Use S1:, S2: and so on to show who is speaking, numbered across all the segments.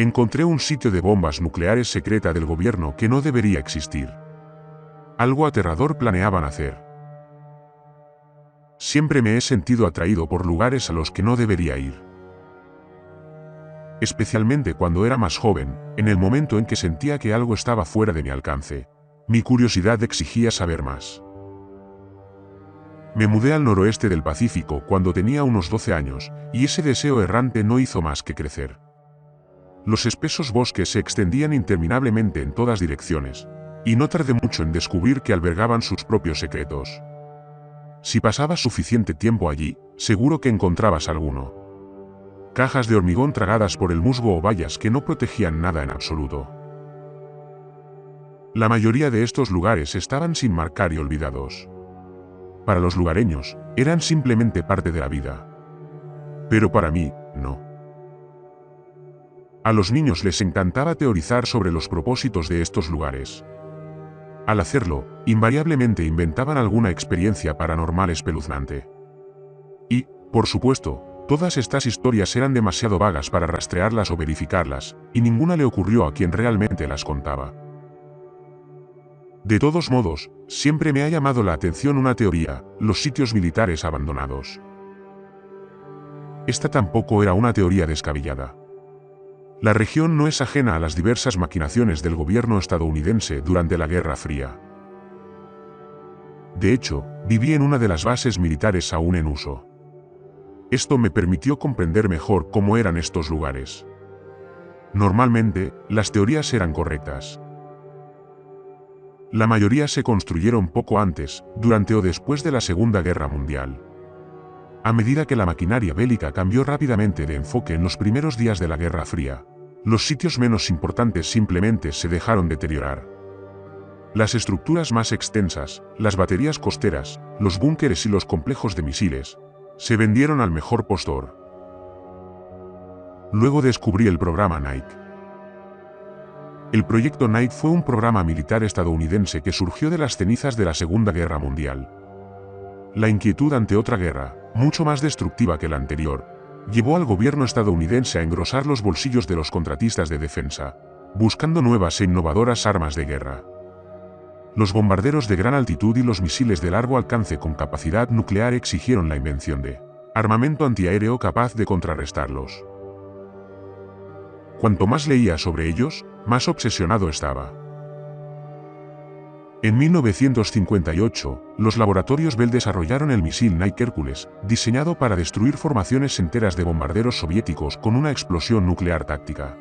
S1: Encontré un sitio de bombas nucleares secreta del gobierno que no debería existir. Algo aterrador planeaban hacer. Siempre me he sentido atraído por lugares a los que no debería ir. Especialmente cuando era más joven, en el momento en que sentía que algo estaba fuera de mi alcance. Mi curiosidad exigía saber más. Me mudé al noroeste del Pacífico cuando tenía unos 12 años, y ese deseo errante no hizo más que crecer. Los espesos bosques se extendían interminablemente en todas direcciones, y no tardé mucho en descubrir que albergaban sus propios secretos. Si pasabas suficiente tiempo allí, seguro que encontrabas alguno. Cajas de hormigón tragadas por el musgo o vallas que no protegían nada en absoluto. La mayoría de estos lugares estaban sin marcar y olvidados. Para los lugareños, eran simplemente parte de la vida. Pero para mí, no. A los niños les encantaba teorizar sobre los propósitos de estos lugares. Al hacerlo, invariablemente inventaban alguna experiencia paranormal espeluznante. Y, por supuesto, todas estas historias eran demasiado vagas para rastrearlas o verificarlas, y ninguna le ocurrió a quien realmente las contaba. De todos modos, siempre me ha llamado la atención una teoría: los sitios militares abandonados. Esta tampoco era una teoría descabellada. La región no es ajena a las diversas maquinaciones del gobierno estadounidense durante la Guerra Fría. De hecho, viví en una de las bases militares aún en uso. Esto me permitió comprender mejor cómo eran estos lugares. Normalmente, las teorías eran correctas. La mayoría se construyeron poco antes, durante o después de la Segunda Guerra Mundial. A medida que la maquinaria bélica cambió rápidamente de enfoque en los primeros días de la Guerra Fría, los sitios menos importantes simplemente se dejaron deteriorar. Las estructuras más extensas, las baterías costeras, los búnkeres y los complejos de misiles, se vendieron al mejor postor. Luego descubrí el programa Nike. El proyecto Nike fue un programa militar estadounidense que surgió de las cenizas de la Segunda Guerra Mundial. La inquietud ante otra guerra, mucho más destructiva que la anterior, llevó al gobierno estadounidense a engrosar los bolsillos de los contratistas de defensa, buscando nuevas e innovadoras armas de guerra. Los bombarderos de gran altitud y los misiles de largo alcance con capacidad nuclear exigieron la invención de armamento antiaéreo capaz de contrarrestarlos. Cuanto más leía sobre ellos, más obsesionado estaba. En 1958, los laboratorios Bell desarrollaron el misil Nike Hercules, diseñado para destruir formaciones enteras de bombarderos soviéticos con una explosión nuclear táctica.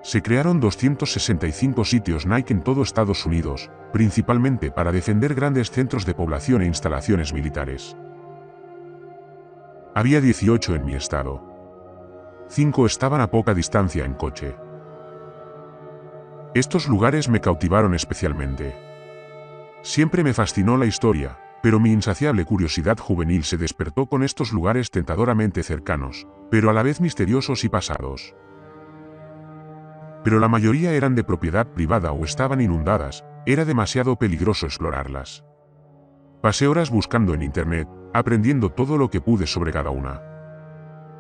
S1: Se crearon 265 sitios Nike en todo Estados Unidos, principalmente para defender grandes centros de población e instalaciones militares. Había 18 en mi estado. 5 estaban a poca distancia en coche. Estos lugares me cautivaron especialmente. Siempre me fascinó la historia, pero mi insaciable curiosidad juvenil se despertó con estos lugares tentadoramente cercanos, pero a la vez misteriosos y pasados. Pero la mayoría eran de propiedad privada o estaban inundadas, era demasiado peligroso explorarlas. Pasé horas buscando en internet, aprendiendo todo lo que pude sobre cada una.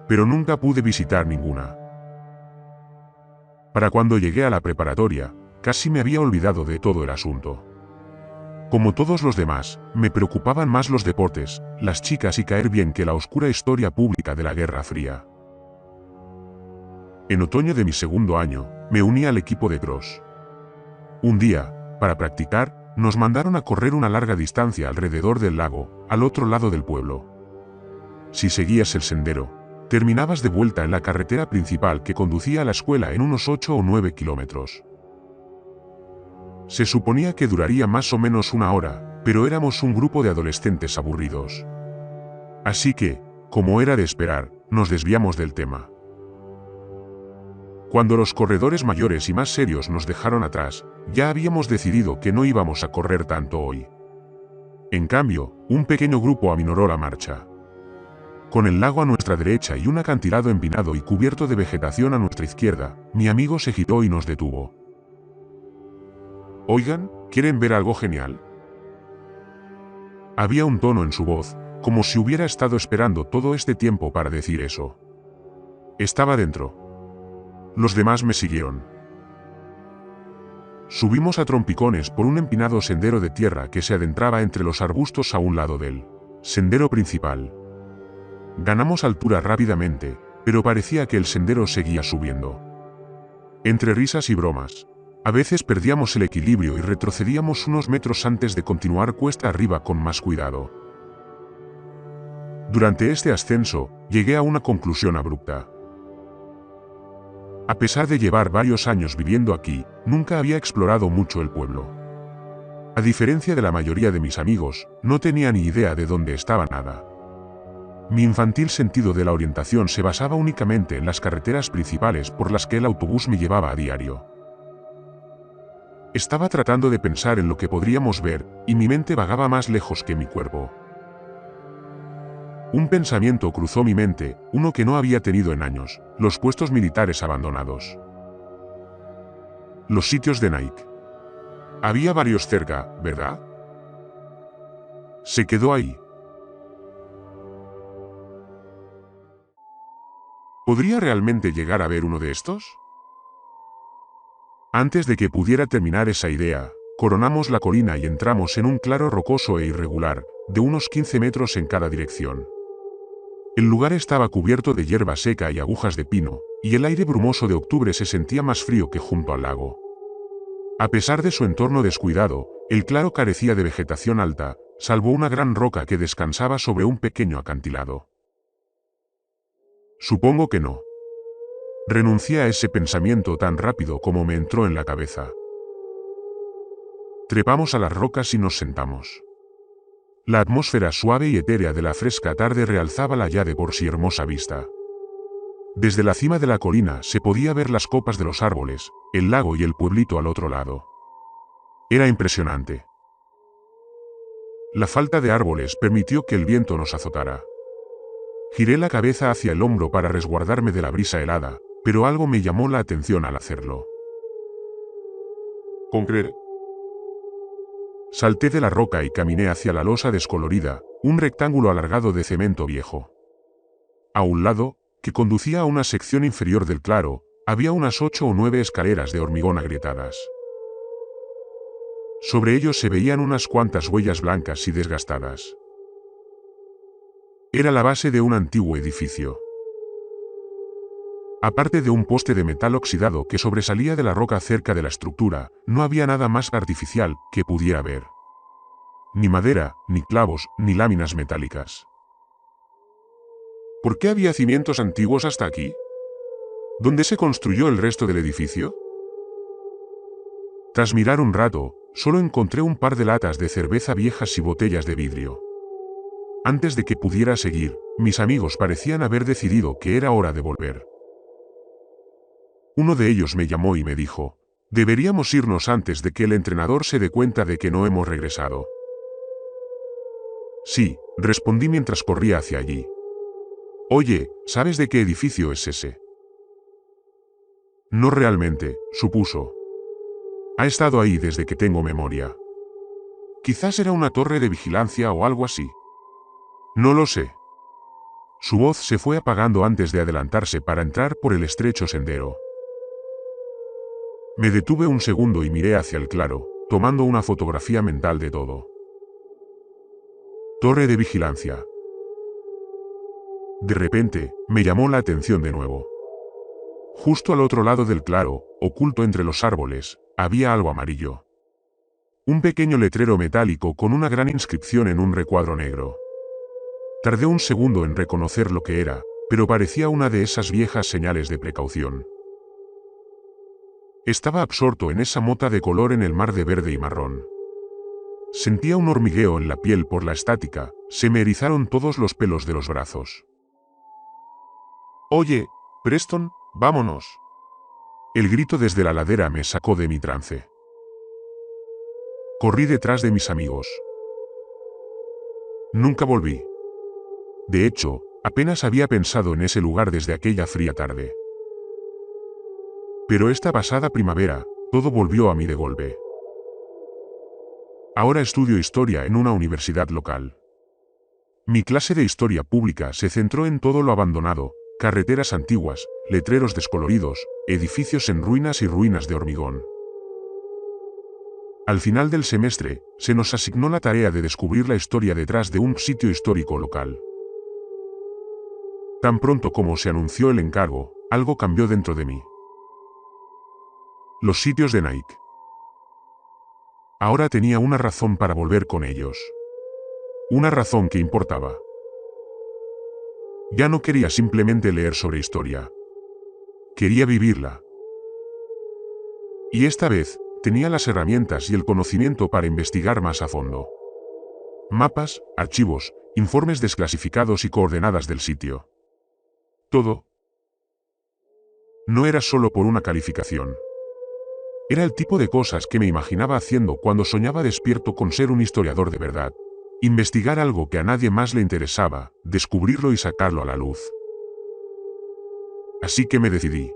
S1: Pero nunca pude visitar ninguna. Para cuando llegué a la preparatoria, casi me había olvidado de todo el asunto. Como todos los demás, me preocupaban más los deportes, las chicas y caer bien que la oscura historia pública de la Guerra Fría. En otoño de mi segundo año, me uní al equipo de cross. Un día, para practicar, nos mandaron a correr una larga distancia alrededor del lago, al otro lado del pueblo. Si seguías el sendero, terminabas de vuelta en la carretera principal que conducía a la escuela en unos 8 o 9 kilómetros. Se suponía que duraría más o menos una hora, pero éramos un grupo de adolescentes aburridos. Así que, como era de esperar, nos desviamos del tema. Cuando los corredores mayores y más serios nos dejaron atrás, ya habíamos decidido que no íbamos a correr tanto hoy. En cambio, un pequeño grupo aminoró la marcha. Con el lago a nuestra derecha y un acantilado empinado y cubierto de vegetación a nuestra izquierda, mi amigo se giró y nos detuvo. «Oigan, ¿quieren ver algo genial?». Había un tono en su voz, como si hubiera estado esperando todo este tiempo para decir eso. Estaba dentro. Los demás me siguieron. Subimos a trompicones por un empinado sendero de tierra que se adentraba entre los arbustos a un lado del sendero principal. Ganamos altura rápidamente, pero parecía que el sendero seguía subiendo. Entre risas y bromas, a veces perdíamos el equilibrio y retrocedíamos unos metros antes de continuar cuesta arriba con más cuidado. Durante este ascenso, llegué a una conclusión abrupta. A pesar de llevar varios años viviendo aquí, nunca había explorado mucho el pueblo. A diferencia de la mayoría de mis amigos, no tenía ni idea de dónde estaba nada. Mi infantil sentido de la orientación se basaba únicamente en las carreteras principales por las que el autobús me llevaba a diario. Estaba tratando de pensar en lo que podríamos ver, y mi mente vagaba más lejos que mi cuerpo. Un pensamiento cruzó mi mente, uno que no había tenido en años: los puestos militares abandonados. Los sitios de Nike. Había varios cerca, ¿verdad? Se quedó ahí. ¿Podría realmente llegar a ver uno de estos? Antes de que pudiera terminar esa idea, coronamos la colina y entramos en un claro rocoso e irregular, de unos 15 metros en cada dirección. El lugar estaba cubierto de hierba seca y agujas de pino, y el aire brumoso de octubre se sentía más frío que junto al lago. A pesar de su entorno descuidado, el claro carecía de vegetación alta, salvo una gran roca que descansaba sobre un pequeño acantilado. Supongo que no. Renuncié a ese pensamiento tan rápido como me entró en la cabeza. Trepamos a las rocas y nos sentamos. La atmósfera suave y etérea de la fresca tarde realzaba la ya de por sí hermosa vista. Desde la cima de la colina se podía ver las copas de los árboles, el lago y el pueblito al otro lado. Era impresionante. La falta de árboles permitió que el viento nos azotara. Giré la cabeza hacia el hombro para resguardarme de la brisa helada, pero algo me llamó la atención al hacerlo. Concreto. Salté de la roca y caminé hacia la losa descolorida, un rectángulo alargado de cemento viejo. A un lado, que conducía a una sección inferior del claro, había unas 8 o 9 escaleras de hormigón agrietadas. Sobre ellos se veían unas cuantas huellas blancas y desgastadas. Era la base de un antiguo edificio. Aparte de un poste de metal oxidado que sobresalía de la roca cerca de la estructura, no había nada más artificial que pudiera ver. Ni madera, ni clavos, ni láminas metálicas. ¿Por qué había cimientos antiguos hasta aquí? ¿Dónde se construyó el resto del edificio? Tras mirar un rato, solo encontré un par de latas de cerveza viejas y botellas de vidrio. Antes de que pudiera seguir, mis amigos parecían haber decidido que era hora de volver. Uno de ellos me llamó y me dijo: deberíamos irnos antes de que el entrenador se dé cuenta de que no hemos regresado. Sí, respondí mientras corría hacia allí. Oye, ¿sabes de qué edificio es ese? No realmente, supuso. Ha estado ahí desde que tengo memoria. Quizás era una torre de vigilancia o algo así. No lo sé. Su voz se fue apagando antes de adelantarse para entrar por el estrecho sendero. Me detuve un segundo y miré hacia el claro, tomando una fotografía mental de todo. Torre de vigilancia. De repente, me llamó la atención de nuevo. Justo al otro lado del claro, oculto entre los árboles, había algo amarillo. Un pequeño letrero metálico con una gran inscripción en un recuadro negro. Tardé un segundo en reconocer lo que era, pero parecía una de esas viejas señales de precaución. Estaba absorto en esa mota de color en el mar de verde y marrón. Sentía un hormigueo en la piel por la estática, se me erizaron todos los pelos de los brazos. Oye, Preston, vámonos. El grito desde la ladera me sacó de mi trance. Corrí detrás de mis amigos. Nunca volví. De hecho, apenas había pensado en ese lugar desde aquella fría tarde. Pero esta pasada primavera, todo volvió a mí de golpe. Ahora estudio historia en una universidad local. Mi clase de historia pública se centró en todo lo abandonado, Carreteras antiguas, letreros descoloridos, edificios en ruinas y ruinas de hormigón. Al final del semestre, se nos asignó la tarea de descubrir la historia detrás de un sitio histórico local. Tan pronto como se anunció el encargo, algo cambió dentro de mí. Los sitios de Nike. Ahora tenía una razón para volver con ellos. Una razón que importaba. Ya no quería simplemente leer sobre historia. Quería vivirla. Y esta vez, tenía las herramientas y el conocimiento para investigar más a fondo. Mapas, archivos, informes desclasificados y coordenadas del sitio. Todo. No era solo por una calificación. Era el tipo de cosas que me imaginaba haciendo cuando soñaba despierto con ser un historiador de verdad. Investigar algo que a nadie más le interesaba, descubrirlo y sacarlo a la luz. Así que me decidí.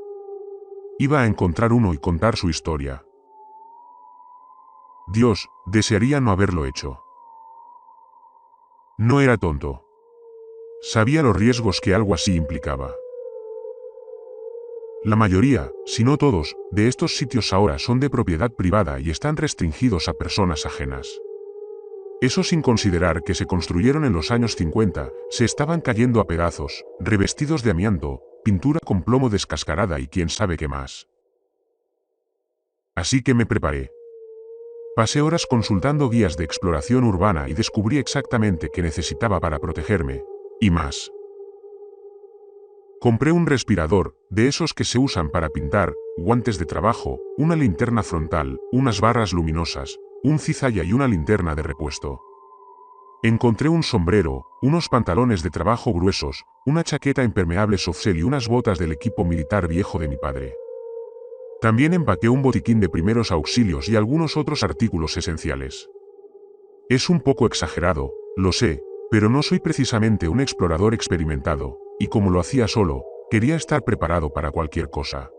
S1: Iba a encontrar uno y contar su historia. Dios, desearía no haberlo hecho. No era tonto. Sabía los riesgos que algo así implicaba. La mayoría, si no todos, de estos sitios ahora son de propiedad privada y están restringidos a personas ajenas. Eso sin considerar que se construyeron en los años 50, se estaban cayendo a pedazos, revestidos de amianto, pintura con plomo descascarada y quién sabe qué más. Así que me preparé. Pasé horas consultando guías de exploración urbana y descubrí exactamente qué necesitaba para protegerme, y más. Compré un respirador, de esos que se usan para pintar, guantes de trabajo, una linterna frontal, unas barras luminosas, un cizalla y una linterna de repuesto. Encontré un sombrero, unos pantalones de trabajo gruesos, una chaqueta impermeable softshell y unas botas del equipo militar viejo de mi padre. También empaqué un botiquín de primeros auxilios y algunos otros artículos esenciales. Es un poco exagerado, lo sé, pero no soy precisamente un explorador experimentado, y como lo hacía solo, quería estar preparado para cualquier cosa.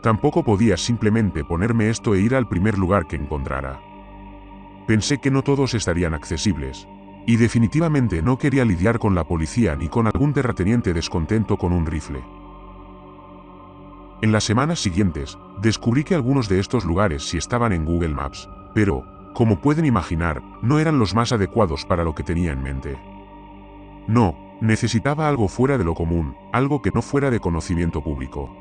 S1: Tampoco podía simplemente ponerme esto e ir al primer lugar que encontrara. Pensé que no todos estarían accesibles, y definitivamente no quería lidiar con la policía ni con algún terrateniente descontento con un rifle. En las semanas siguientes, descubrí que algunos de estos lugares sí estaban en Google Maps, pero, como pueden imaginar, no eran los más adecuados para lo que tenía en mente. No, necesitaba algo fuera de lo común, algo que no fuera de conocimiento público.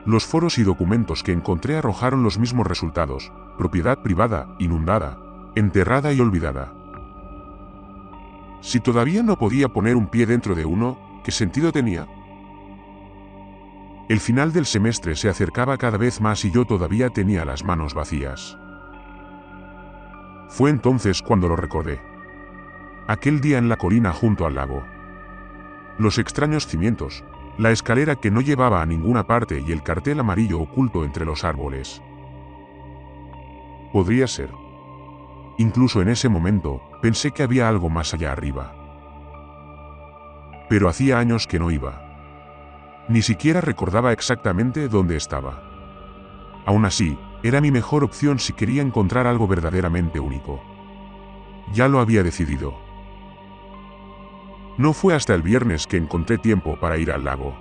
S1: Los foros y documentos que encontré arrojaron los mismos resultados: propiedad privada, inundada, enterrada y olvidada. Si todavía no podía poner un pie dentro de uno, ¿qué sentido tenía? El final del semestre se acercaba cada vez más y yo todavía tenía las manos vacías. Fue entonces cuando lo recordé. Aquel día en la colina junto al lago. Los extraños cimientos, la escalera que no llevaba a ninguna parte y el cartel amarillo oculto entre los árboles. Podría ser. Incluso en ese momento, pensé que había algo más allá arriba. Pero hacía años que no iba. Ni siquiera recordaba exactamente dónde estaba. Aún así, era mi mejor opción si quería encontrar algo verdaderamente único. Ya lo había decidido. No fue hasta el viernes que encontré tiempo para ir al lago.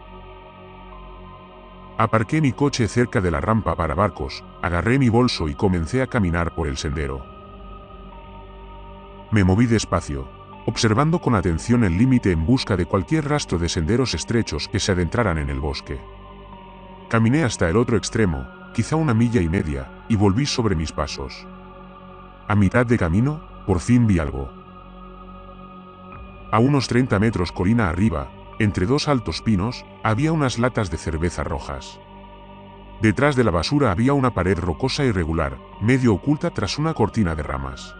S1: Aparqué mi coche cerca de la rampa para barcos, agarré mi bolso y comencé a caminar por el sendero. Me moví despacio, observando con atención el límite en busca de cualquier rastro de senderos estrechos que se adentraran en el bosque. Caminé hasta el otro extremo, quizá 1,5 millas, y volví sobre mis pasos. A mitad de camino, por fin vi algo. A unos 30 metros colina arriba, entre dos altos pinos, había unas latas de cerveza rojas. Detrás de la basura había una pared rocosa irregular, medio oculta tras una cortina de ramas.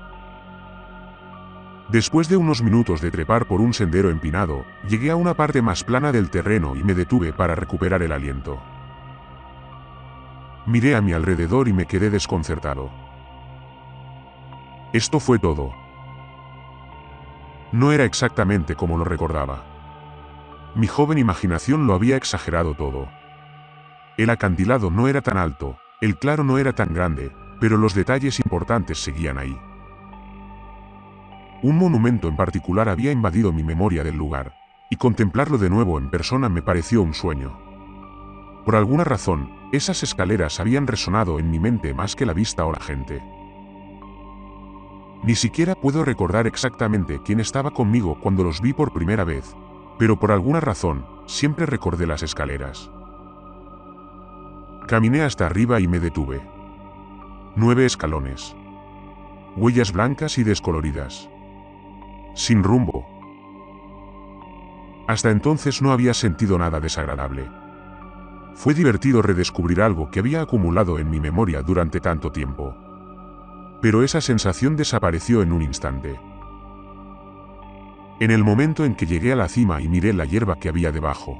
S1: Después de unos minutos de trepar por un sendero empinado, llegué a una parte más plana del terreno y me detuve para recuperar el aliento. Miré a mi alrededor y me quedé desconcertado. Esto fue todo. No era exactamente como lo recordaba. Mi joven imaginación lo había exagerado todo. El acantilado no era tan alto, el claro no era tan grande, pero los detalles importantes seguían ahí. Un monumento en particular había invadido mi memoria del lugar, y contemplarlo de nuevo en persona me pareció un sueño. Por alguna razón, esas escaleras habían resonado en mi mente más que la vista o la gente. Ni siquiera puedo recordar exactamente quién estaba conmigo cuando los vi por primera vez, pero por alguna razón, siempre recordé las escaleras. Caminé hasta arriba y me detuve. 9 escalones. Huellas blancas y descoloridas. Sin rumbo. Hasta entonces no había sentido nada desagradable. Fue divertido redescubrir algo que había acumulado en mi memoria durante tanto tiempo. Pero esa sensación desapareció en un instante. En el momento en que llegué a la cima y miré la hierba que había debajo,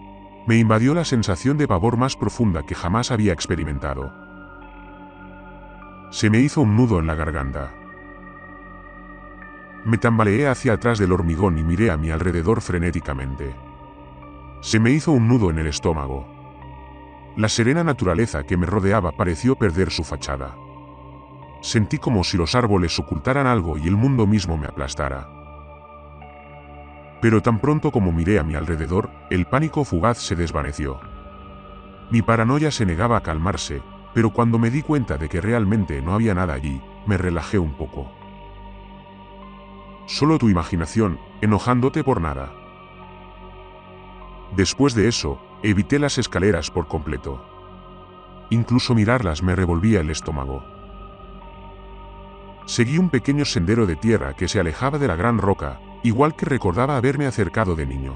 S1: me invadió la sensación de pavor más profunda que jamás había experimentado. Se me hizo un nudo en la garganta. Me tambaleé hacia atrás del hormigón y miré a mi alrededor frenéticamente. Se me hizo un nudo en el estómago. La serena naturaleza que me rodeaba pareció perder su fachada. Sentí como si los árboles ocultaran algo y el mundo mismo me aplastara. Pero tan pronto como miré a mi alrededor, el pánico fugaz se desvaneció. Mi paranoia se negaba a calmarse, pero cuando me di cuenta de que realmente no había nada allí, me relajé un poco. Solo tu imaginación, enojándote por nada. Después de eso, evité las escaleras por completo. Incluso mirarlas me revolvía el estómago. Seguí un pequeño sendero de tierra que se alejaba de la gran roca, igual que recordaba haberme acercado de niño.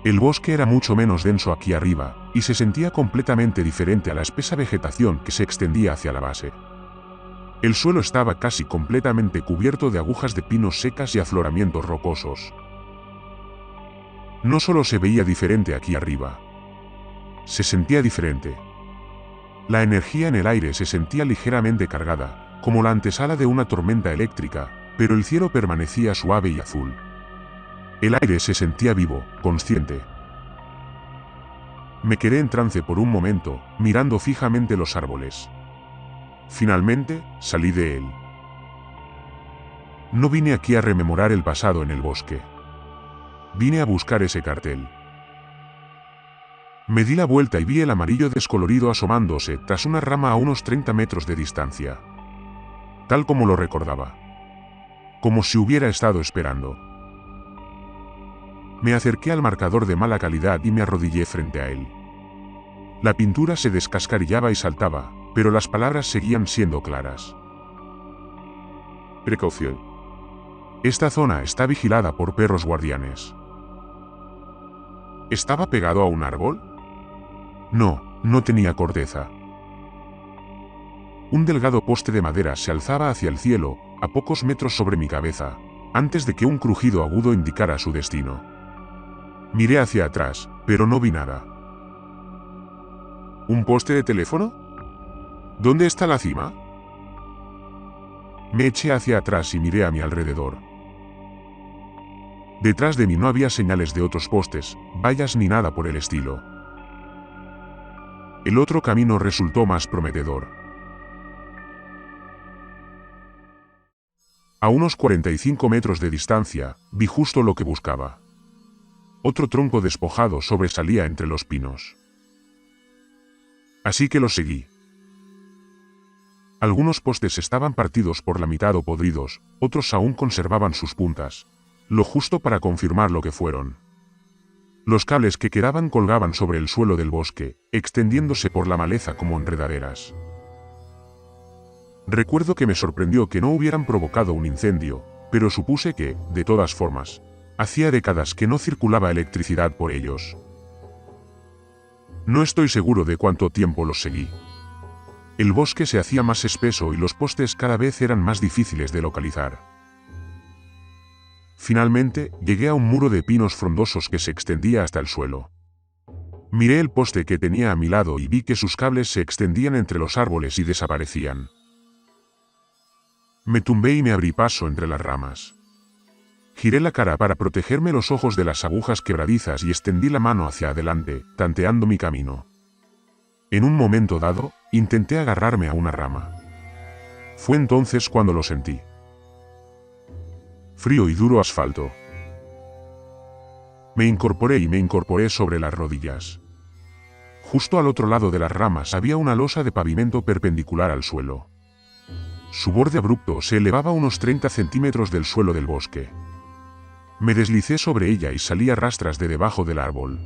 S1: El bosque era mucho menos denso aquí arriba, y se sentía completamente diferente a la espesa vegetación que se extendía hacia la base. El suelo estaba casi completamente cubierto de agujas de pinos secas y afloramientos rocosos. No solo se veía diferente aquí arriba. Se sentía diferente. La energía en el aire se sentía ligeramente cargada, como la antesala de una tormenta eléctrica, pero el cielo permanecía suave y azul. El aire se sentía vivo, consciente. Me quedé en trance por un momento, mirando fijamente los árboles. Finalmente, salí de él. No vine aquí a rememorar el pasado en el bosque. Vine a buscar ese cartel. Me di la vuelta y vi el amarillo descolorido asomándose tras una rama a unos 30 metros de distancia. Tal como lo recordaba. Como si hubiera estado esperando. Me acerqué al marcador de mala calidad y me arrodillé frente a él. La pintura se descascarillaba y saltaba, pero las palabras seguían siendo claras. Precaución. Esta zona está vigilada por perros guardianes. ¿Estaba pegado a un árbol? No, no tenía corteza. Un delgado poste de madera se alzaba hacia el cielo, a pocos metros sobre mi cabeza, antes de que un crujido agudo indicara su destino. Miré hacia atrás, pero no vi nada. ¿Un poste de teléfono? ¿Dónde está la cima? Me eché hacia atrás y miré a mi alrededor. Detrás de mí no había señales de otros postes, vallas ni nada por el estilo. El otro camino resultó más prometedor. A unos 45 metros de distancia, vi justo lo que buscaba. Otro tronco despojado sobresalía entre los pinos. Así que lo seguí. Algunos postes estaban partidos por la mitad o podridos, otros aún conservaban sus puntas, lo justo para confirmar lo que fueron. Los cables que quedaban colgaban sobre el suelo del bosque, extendiéndose por la maleza como enredaderas. Recuerdo que me sorprendió que no hubieran provocado un incendio, pero supuse que, de todas formas, hacía décadas que no circulaba electricidad por ellos. No estoy seguro de cuánto tiempo los seguí. El bosque se hacía más espeso y los postes cada vez eran más difíciles de localizar. Finalmente, llegué a un muro de pinos frondosos que se extendía hasta el suelo. Miré el poste que tenía a mi lado y vi que sus cables se extendían entre los árboles y desaparecían. Me tumbé y me abrí paso entre las ramas. Giré la cara para protegerme los ojos de las agujas quebradizas y extendí la mano hacia adelante, tanteando mi camino. En un momento dado, intenté agarrarme a una rama. Fue entonces cuando lo sentí. Frío y duro asfalto. Me incorporé sobre las rodillas. Justo al otro lado de las ramas había una losa de pavimento perpendicular al suelo. Su borde abrupto se elevaba unos 30 centímetros del suelo del bosque. Me deslicé sobre ella y salí a rastras de debajo del árbol.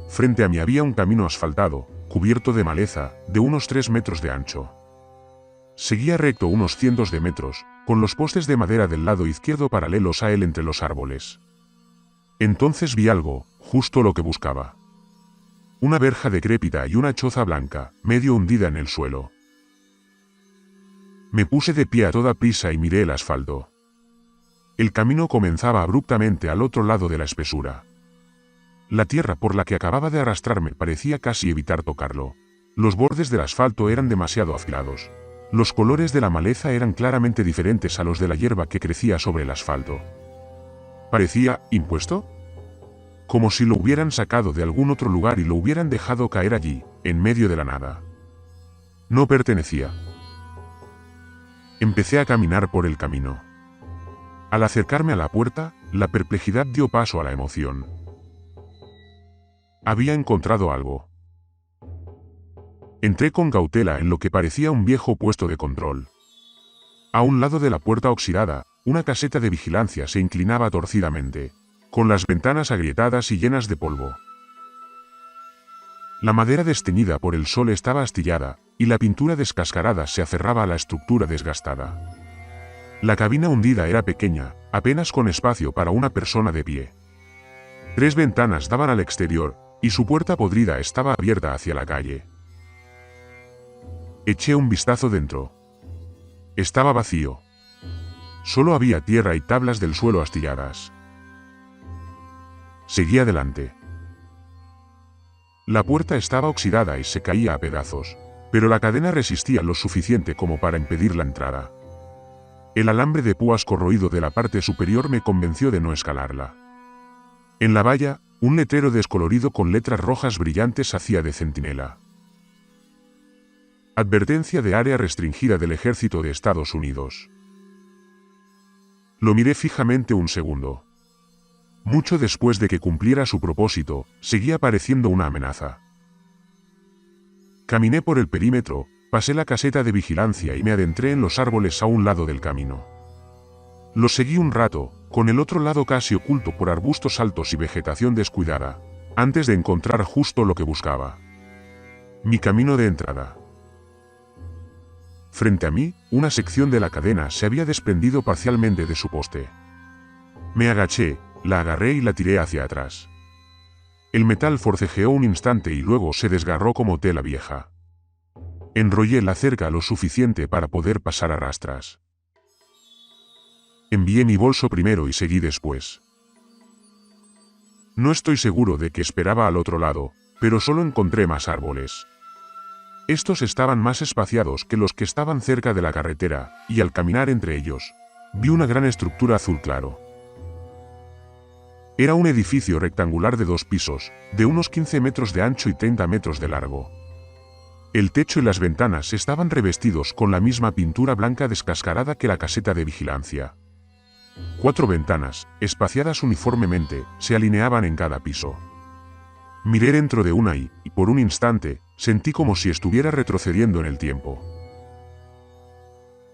S1: Frente a mí había un camino asfaltado, cubierto de maleza, de unos 3 metros de ancho. Seguía recto unos cientos de metros, con los postes de madera del lado izquierdo paralelos a él entre los árboles. Entonces vi algo, justo lo que buscaba. Una verja decrépita y una choza blanca, medio hundida en el suelo. Me puse de pie a toda prisa y miré el asfalto. El camino comenzaba abruptamente al otro lado de la espesura. La tierra por la que acababa de arrastrarme parecía casi evitar tocarlo. Los bordes del asfalto eran demasiado afilados. Los colores de la maleza eran claramente diferentes a los de la hierba que crecía sobre el asfalto. ¿Parecía impuesto? Como si lo hubieran sacado de algún otro lugar y lo hubieran dejado caer allí, en medio de la nada. No pertenecía. Empecé a caminar por el camino. Al acercarme a la puerta, la perplejidad dio paso a la emoción. Había encontrado algo. Entré con cautela en lo que parecía un viejo puesto de control. A un lado de la puerta oxidada, una caseta de vigilancia se inclinaba torcidamente, con las ventanas agrietadas y llenas de polvo. La madera desteñida por el sol estaba astillada, y la pintura descascarada se aferraba a la estructura desgastada. La cabina hundida era pequeña, apenas con espacio para una persona de pie. 3 ventanas daban al exterior, y su puerta podrida estaba abierta hacia la calle. Eché un vistazo dentro. Estaba vacío. Solo había tierra y tablas del suelo astilladas. Seguí adelante. La puerta estaba oxidada y se caía a pedazos, pero la cadena resistía lo suficiente como para impedir la entrada. El alambre de púas corroído de la parte superior me convenció de no escalarla. En la valla, un letrero descolorido con letras rojas brillantes hacía de centinela. Advertencia de área restringida del Ejército de Estados Unidos. Lo miré fijamente un segundo. Mucho después de que cumpliera su propósito, seguía pareciendo una amenaza. Caminé por el perímetro, pasé la caseta de vigilancia y me adentré en los árboles a un lado del camino. Lo seguí un rato, con el otro lado casi oculto por arbustos altos y vegetación descuidada, antes de encontrar justo lo que buscaba. Mi camino de entrada. Frente a mí, una sección de la cadena se había desprendido parcialmente de su poste. Me agaché, la agarré y la tiré hacia atrás. El metal forcejeó un instante y luego se desgarró como tela vieja. Enrollé la cerca lo suficiente para poder pasar a rastras. Envié mi bolso primero y seguí después. No estoy seguro de que esperaba al otro lado, pero solo encontré más árboles. Estos estaban más espaciados que los que estaban cerca de la carretera, y al caminar entre ellos, vi una gran estructura azul claro. Era un edificio rectangular de 2 pisos, de unos 15 metros de ancho y 30 metros de largo. El techo y las ventanas estaban revestidos con la misma pintura blanca descascarada que la caseta de vigilancia. 4 ventanas, espaciadas uniformemente, se alineaban en cada piso. Miré dentro de una y, por un instante, sentí como si estuviera retrocediendo en el tiempo.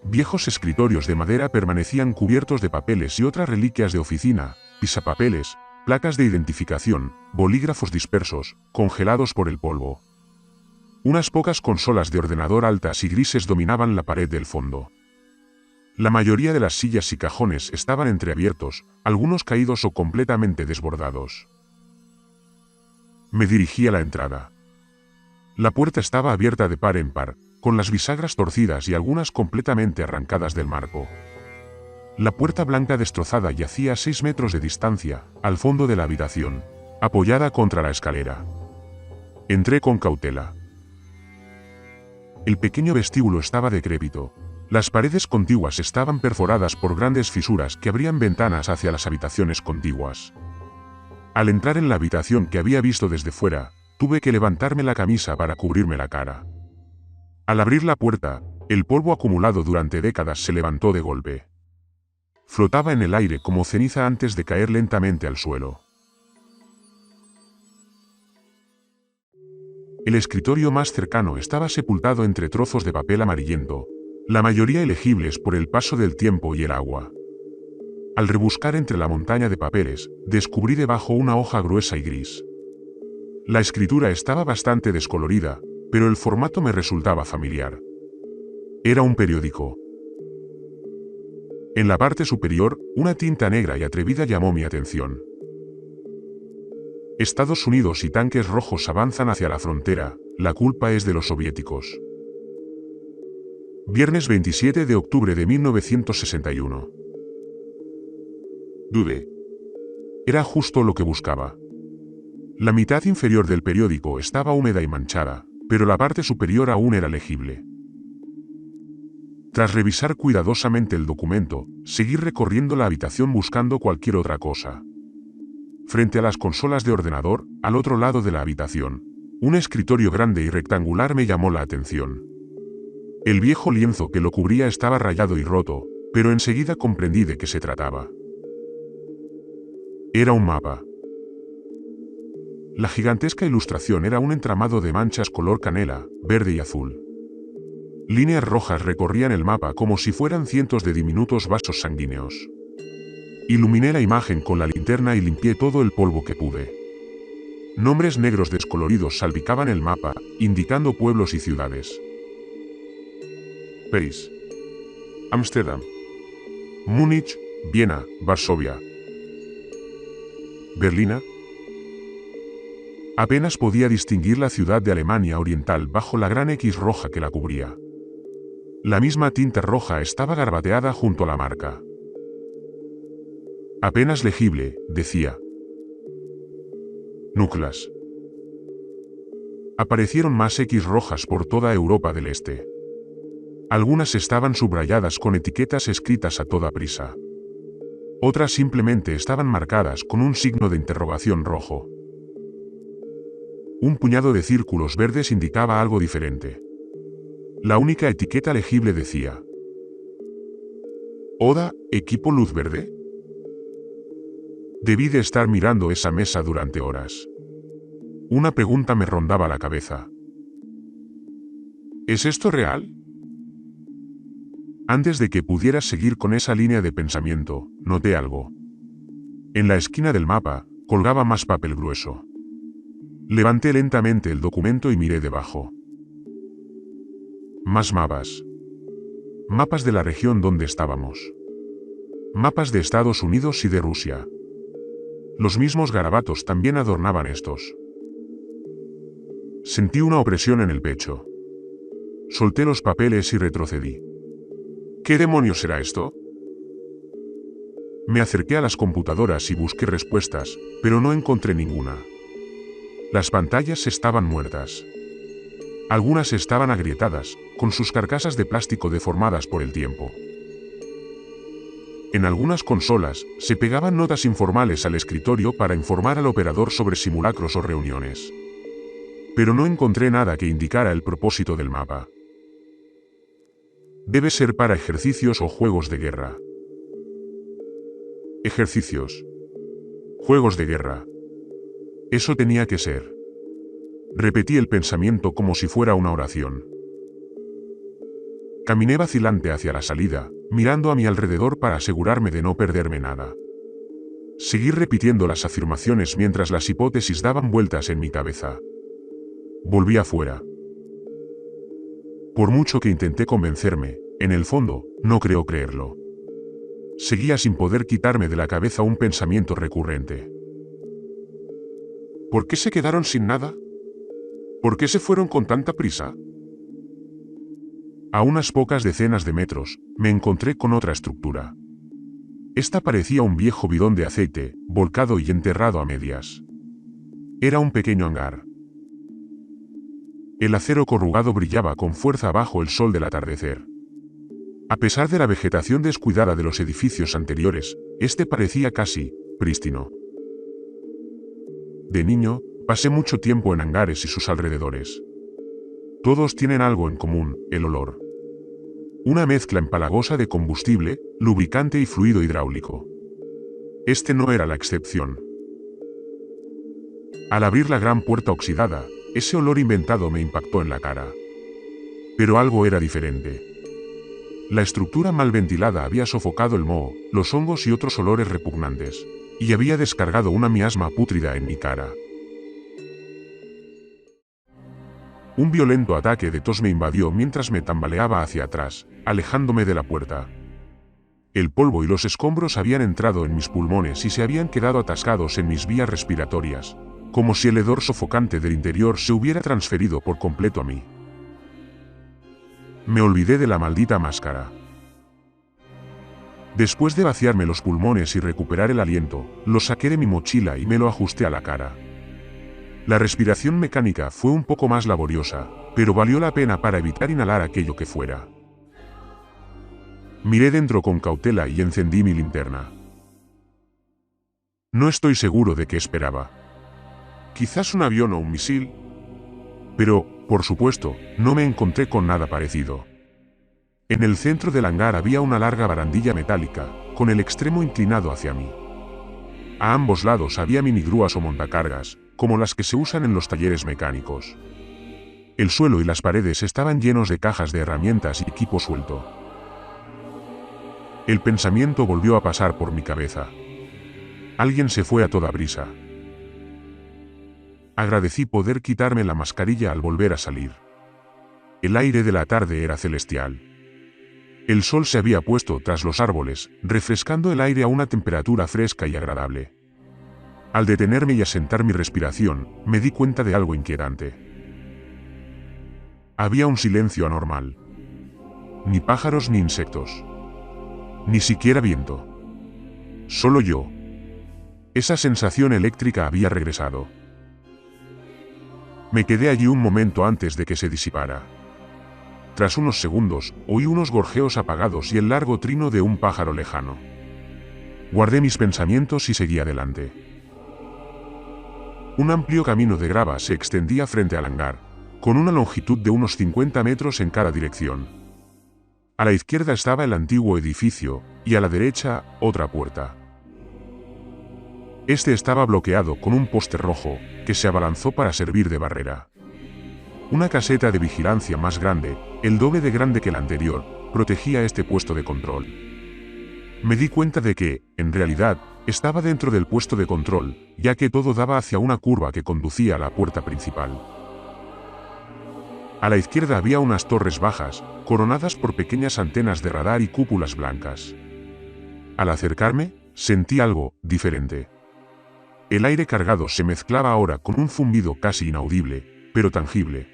S1: Viejos escritorios de madera permanecían cubiertos de papeles y otras reliquias de oficina, pisapapeles, placas de identificación, bolígrafos dispersos, congelados por el polvo. Unas pocas consolas de ordenador altas y grises dominaban la pared del fondo. La mayoría de las sillas y cajones estaban entreabiertos, algunos caídos o completamente desbordados. Me dirigí a la entrada. La puerta estaba abierta de par en par, con las bisagras torcidas y algunas completamente arrancadas del marco. La puerta blanca destrozada yacía a 6 metros de distancia, al fondo de la habitación, apoyada contra la escalera. Entré con cautela. El pequeño vestíbulo estaba decrépito. Las paredes contiguas estaban perforadas por grandes fisuras que abrían ventanas hacia las habitaciones contiguas. Al entrar en la habitación que había visto desde fuera, tuve que levantarme la camisa para cubrirme la cara. Al abrir la puerta, el polvo acumulado durante décadas se levantó de golpe. Flotaba en el aire como ceniza antes de caer lentamente al suelo. El escritorio más cercano estaba sepultado entre trozos de papel amarillento, la mayoría ilegibles por el paso del tiempo y el agua. Al rebuscar entre la montaña de papeles, descubrí debajo una hoja gruesa y gris. La escritura estaba bastante descolorida, pero el formato me resultaba familiar. Era un periódico. En la parte superior, una tinta negra y atrevida llamó mi atención. Estados Unidos y tanques rojos avanzan hacia la frontera, la culpa es de los soviéticos. Viernes 27 de octubre de 1961. Dudé. Era justo lo que buscaba. La mitad inferior del periódico estaba húmeda y manchada, pero la parte superior aún era legible. Tras revisar cuidadosamente el documento, seguí recorriendo la habitación buscando cualquier otra cosa. Frente a las consolas de ordenador, al otro lado de la habitación, un escritorio grande y rectangular me llamó la atención. El viejo lienzo que lo cubría estaba rayado y roto, pero enseguida comprendí de qué se trataba. Era un mapa. La gigantesca ilustración era un entramado de manchas color canela, verde y azul. Líneas rojas recorrían el mapa como si fueran cientos de diminutos vasos sanguíneos. Iluminé la imagen con la linterna y limpié todo el polvo que pude. Nombres negros descoloridos salpicaban el mapa, indicando pueblos y ciudades. París, Ámsterdam, Múnich, Viena, Varsovia, Berlina. Apenas podía distinguir la ciudad de Alemania Oriental bajo la gran X roja que la cubría. La misma tinta roja estaba garbateada junto a la marca. Apenas legible, decía. Núcleos. Aparecieron más X rojas por toda Europa del Este. Algunas estaban subrayadas con etiquetas escritas a toda prisa. Otras simplemente estaban marcadas con un signo de interrogación rojo. Un puñado de círculos verdes indicaba algo diferente. La única etiqueta legible decía: Oda, equipo luz verde. Debí de estar mirando esa mesa durante horas. Una pregunta me rondaba la cabeza. ¿Es esto real? Antes de que pudiera seguir con esa línea de pensamiento, noté algo. En la esquina del mapa, colgaba más papel grueso. Levanté lentamente el documento y miré debajo. Más mapas. Mapas de la región donde estábamos. Mapas de Estados Unidos y de Rusia. Los mismos garabatos también adornaban estos. Sentí una opresión en el pecho. Solté los papeles y retrocedí. ¿Qué demonios será esto? Me acerqué a las computadoras y busqué respuestas, pero no encontré ninguna. Las pantallas estaban muertas. Algunas estaban agrietadas, con sus carcasas de plástico deformadas por el tiempo. En algunas consolas, se pegaban notas informales al escritorio para informar al operador sobre simulacros o reuniones. Pero no encontré nada que indicara el propósito del mapa. Debe ser para ejercicios o juegos de guerra. Ejercicios. Juegos de guerra. Eso tenía que ser. Repetí el pensamiento como si fuera una oración. Caminé vacilante hacia la salida, mirando a mi alrededor para asegurarme de no perderme nada. Seguí repitiendo las afirmaciones mientras las hipótesis daban vueltas en mi cabeza. Volví afuera. Por mucho que intenté convencerme, en el fondo, no creo creerlo. Seguía sin poder quitarme de la cabeza un pensamiento recurrente. ¿Por qué se quedaron sin nada? ¿Por qué se fueron con tanta prisa? A unas pocas decenas de metros, me encontré con otra estructura. Esta parecía un viejo bidón de aceite, volcado y enterrado a medias. Era un pequeño hangar. El acero corrugado brillaba con fuerza bajo el sol del atardecer. A pesar de la vegetación descuidada de los edificios anteriores, este parecía casi prístino. De niño, pasé mucho tiempo en hangares y sus alrededores. Todos tienen algo en común, el olor. Una mezcla empalagosa de combustible, lubricante y fluido hidráulico. Este no era la excepción. Al abrir la gran puerta oxidada, ese olor inventado me impactó en la cara. Pero algo era diferente. La estructura mal ventilada había sofocado el moho, los hongos y otros olores repugnantes, y había descargado una miasma pútrida en mi cara. Un violento ataque de tos me invadió mientras me tambaleaba hacia atrás, alejándome de la puerta. El polvo y los escombros habían entrado en mis pulmones y se habían quedado atascados en mis vías respiratorias, como si el hedor sofocante del interior se hubiera transferido por completo a mí. Me olvidé de la maldita máscara. Después de vaciarme los pulmones y recuperar el aliento, lo saqué de mi mochila y me lo ajusté a la cara. La respiración mecánica fue un poco más laboriosa, pero valió la pena para evitar inhalar aquello que fuera. Miré dentro con cautela y encendí mi linterna. No estoy seguro de qué esperaba. Quizás un avión o un misil. Pero, por supuesto, no me encontré con nada parecido. En el centro del hangar había una larga barandilla metálica, con el extremo inclinado hacia mí. A ambos lados había minigrúas o montacargas, como las que se usan en los talleres mecánicos. El suelo y las paredes estaban llenos de cajas de herramientas y equipo suelto. El pensamiento volvió a pasar por mi cabeza. Alguien se fue a toda prisa. Agradecí poder quitarme la mascarilla al volver a salir. El aire de la tarde era celestial. El sol se había puesto tras los árboles, refrescando el aire a una temperatura fresca y agradable. Al detenerme y asentar mi respiración, me di cuenta de algo inquietante. Había un silencio anormal. Ni pájaros ni insectos. Ni siquiera viento. Solo yo. Esa sensación eléctrica había regresado. Me quedé allí un momento antes de que se disipara. Tras unos segundos, oí unos gorjeos apagados y el largo trino de un pájaro lejano. Guardé mis pensamientos y seguí adelante. Un amplio camino de grava se extendía frente al hangar, con una longitud de unos 50 metros en cada dirección. A la izquierda estaba el antiguo edificio, y a la derecha, otra puerta. Este estaba bloqueado con un poste rojo, que se abalanzó para servir de barrera. Una caseta de vigilancia más grande, el doble de grande que la anterior, protegía este puesto de control. Me di cuenta de que, en realidad, estaba dentro del puesto de control, ya que todo daba hacia una curva que conducía a la puerta principal. A la izquierda había unas torres bajas, coronadas por pequeñas antenas de radar y cúpulas blancas. Al acercarme, sentí algo diferente. El aire cargado se mezclaba ahora con un zumbido casi inaudible, pero tangible.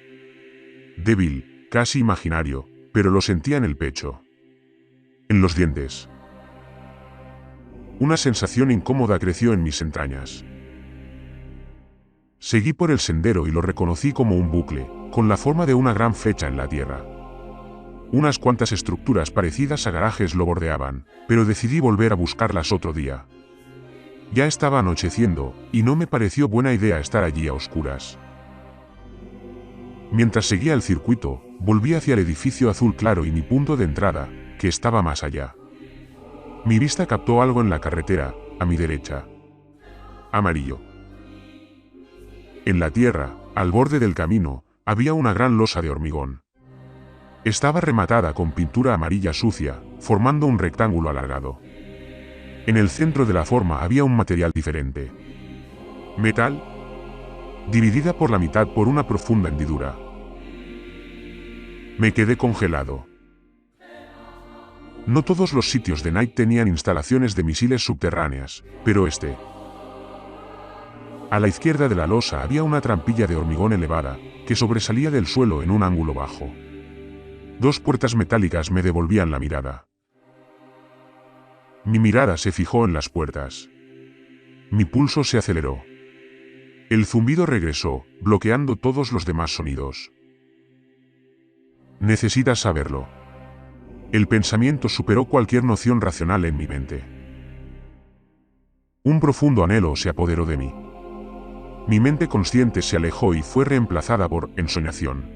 S1: Débil, casi imaginario, pero lo sentía en el pecho. En los dientes. Una sensación incómoda creció en mis entrañas. Seguí por el sendero y lo reconocí como un bucle, con la forma de una gran flecha en la tierra. Unas cuantas estructuras parecidas a garajes lo bordeaban, pero decidí volver a buscarlas otro día. Ya estaba anocheciendo, y no me pareció buena idea estar allí a oscuras. Mientras seguía el circuito, volví hacia el edificio azul claro y mi punto de entrada, que estaba más allá. Mi vista captó algo en la carretera, a mi derecha. Amarillo. En la tierra, al borde del camino, había una gran losa de hormigón. Estaba rematada con pintura amarilla sucia, formando un rectángulo alargado. En el centro de la forma había un material diferente. Metal, dividida por la mitad por una profunda hendidura. Me quedé congelado. No todos los sitios de Night tenían instalaciones de misiles subterráneas, pero este. A la izquierda de la losa había una trampilla de hormigón elevada, que sobresalía del suelo en un ángulo bajo. Dos puertas metálicas me devolvían la mirada. Mi mirada se fijó en las puertas. Mi pulso se aceleró. El zumbido regresó, bloqueando todos los demás sonidos. Necesitas saberlo. El pensamiento superó cualquier noción racional en mi mente. Un profundo anhelo se apoderó de mí. Mi mente consciente se alejó y fue reemplazada por ensoñación.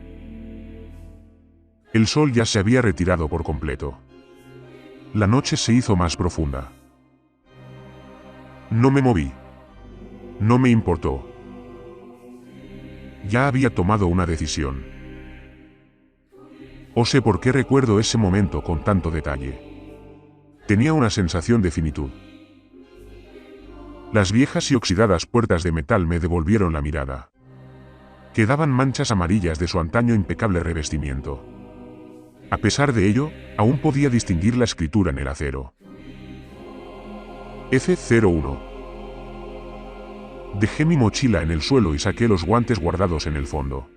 S1: El sol ya se había retirado por completo. La noche se hizo más profunda. No me moví. No me importó. Ya había tomado una decisión. O sé por qué recuerdo ese momento con tanto detalle. Tenía una sensación de finitud. Las viejas y oxidadas puertas de metal me devolvieron la mirada. Quedaban manchas amarillas de su antaño impecable revestimiento. A pesar de ello, aún podía distinguir la escritura en el acero. F01. Dejé mi mochila en el suelo y saqué los guantes guardados en el fondo.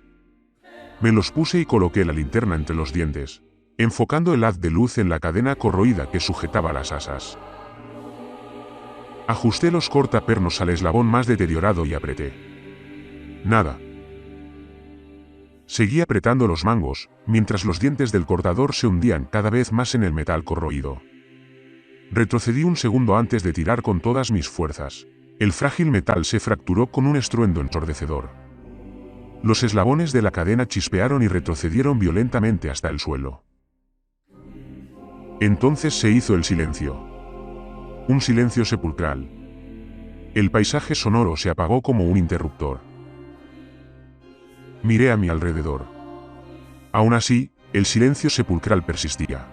S1: Me los puse y coloqué la linterna entre los dientes, enfocando el haz de luz en la cadena corroída que sujetaba las asas. Ajusté los cortapernos al eslabón más deteriorado y apreté. Nada. Seguí apretando los mangos, mientras los dientes del cortador se hundían cada vez más en el metal corroído. Retrocedí un segundo antes de tirar con todas mis fuerzas. El frágil metal se fracturó con un estruendo ensordecedor. Los eslabones de la cadena chispearon y retrocedieron violentamente hasta el suelo. Entonces se hizo el silencio. Un silencio sepulcral. El paisaje sonoro se apagó como un interruptor. Miré a mi alrededor. Aún así, el silencio sepulcral persistía.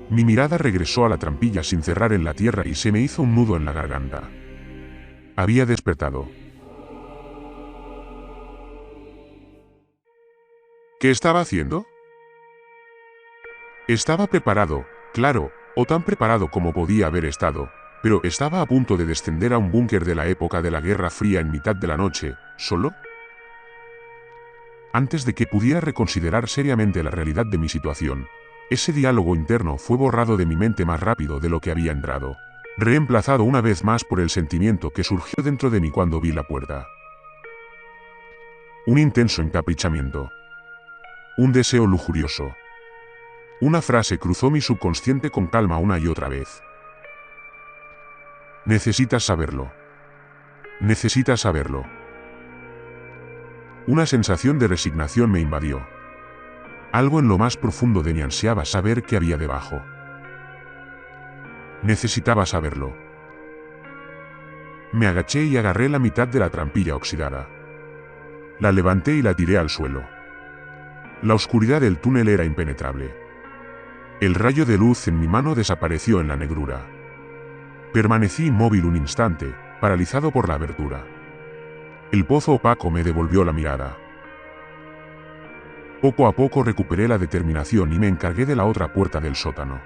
S1: Mi mirada regresó a la trampilla sin cerrar en la tierra y se me hizo un nudo en la garganta. Había despertado. ¿Qué estaba haciendo? Estaba preparado, claro, o tan preparado como podía haber estado, pero estaba a punto de descender a un búnker de la época de la Guerra Fría en mitad de la noche, ¿solo? Antes de que pudiera reconsiderar seriamente la realidad de mi situación, ese diálogo interno fue borrado de mi mente más rápido de lo que había entrado, reemplazado una vez más por el sentimiento que surgió dentro de mí cuando vi la puerta. Un intenso encaprichamiento. Un deseo lujurioso. Una frase cruzó mi subconsciente con calma una y otra vez. Necesitas saberlo. Necesitas saberlo. Una sensación de resignación me invadió. Algo en lo más profundo de mí ansiaba saber qué había debajo. Necesitaba saberlo. Me agaché y agarré la mitad de la trampilla oxidada. La levanté y la tiré al suelo. La oscuridad del túnel era impenetrable. El rayo de luz en mi mano desapareció en la negrura. Permanecí inmóvil un instante, paralizado por la abertura. El pozo opaco me devolvió la mirada. Poco a poco recuperé la determinación y me encargué de la otra puerta del sótano.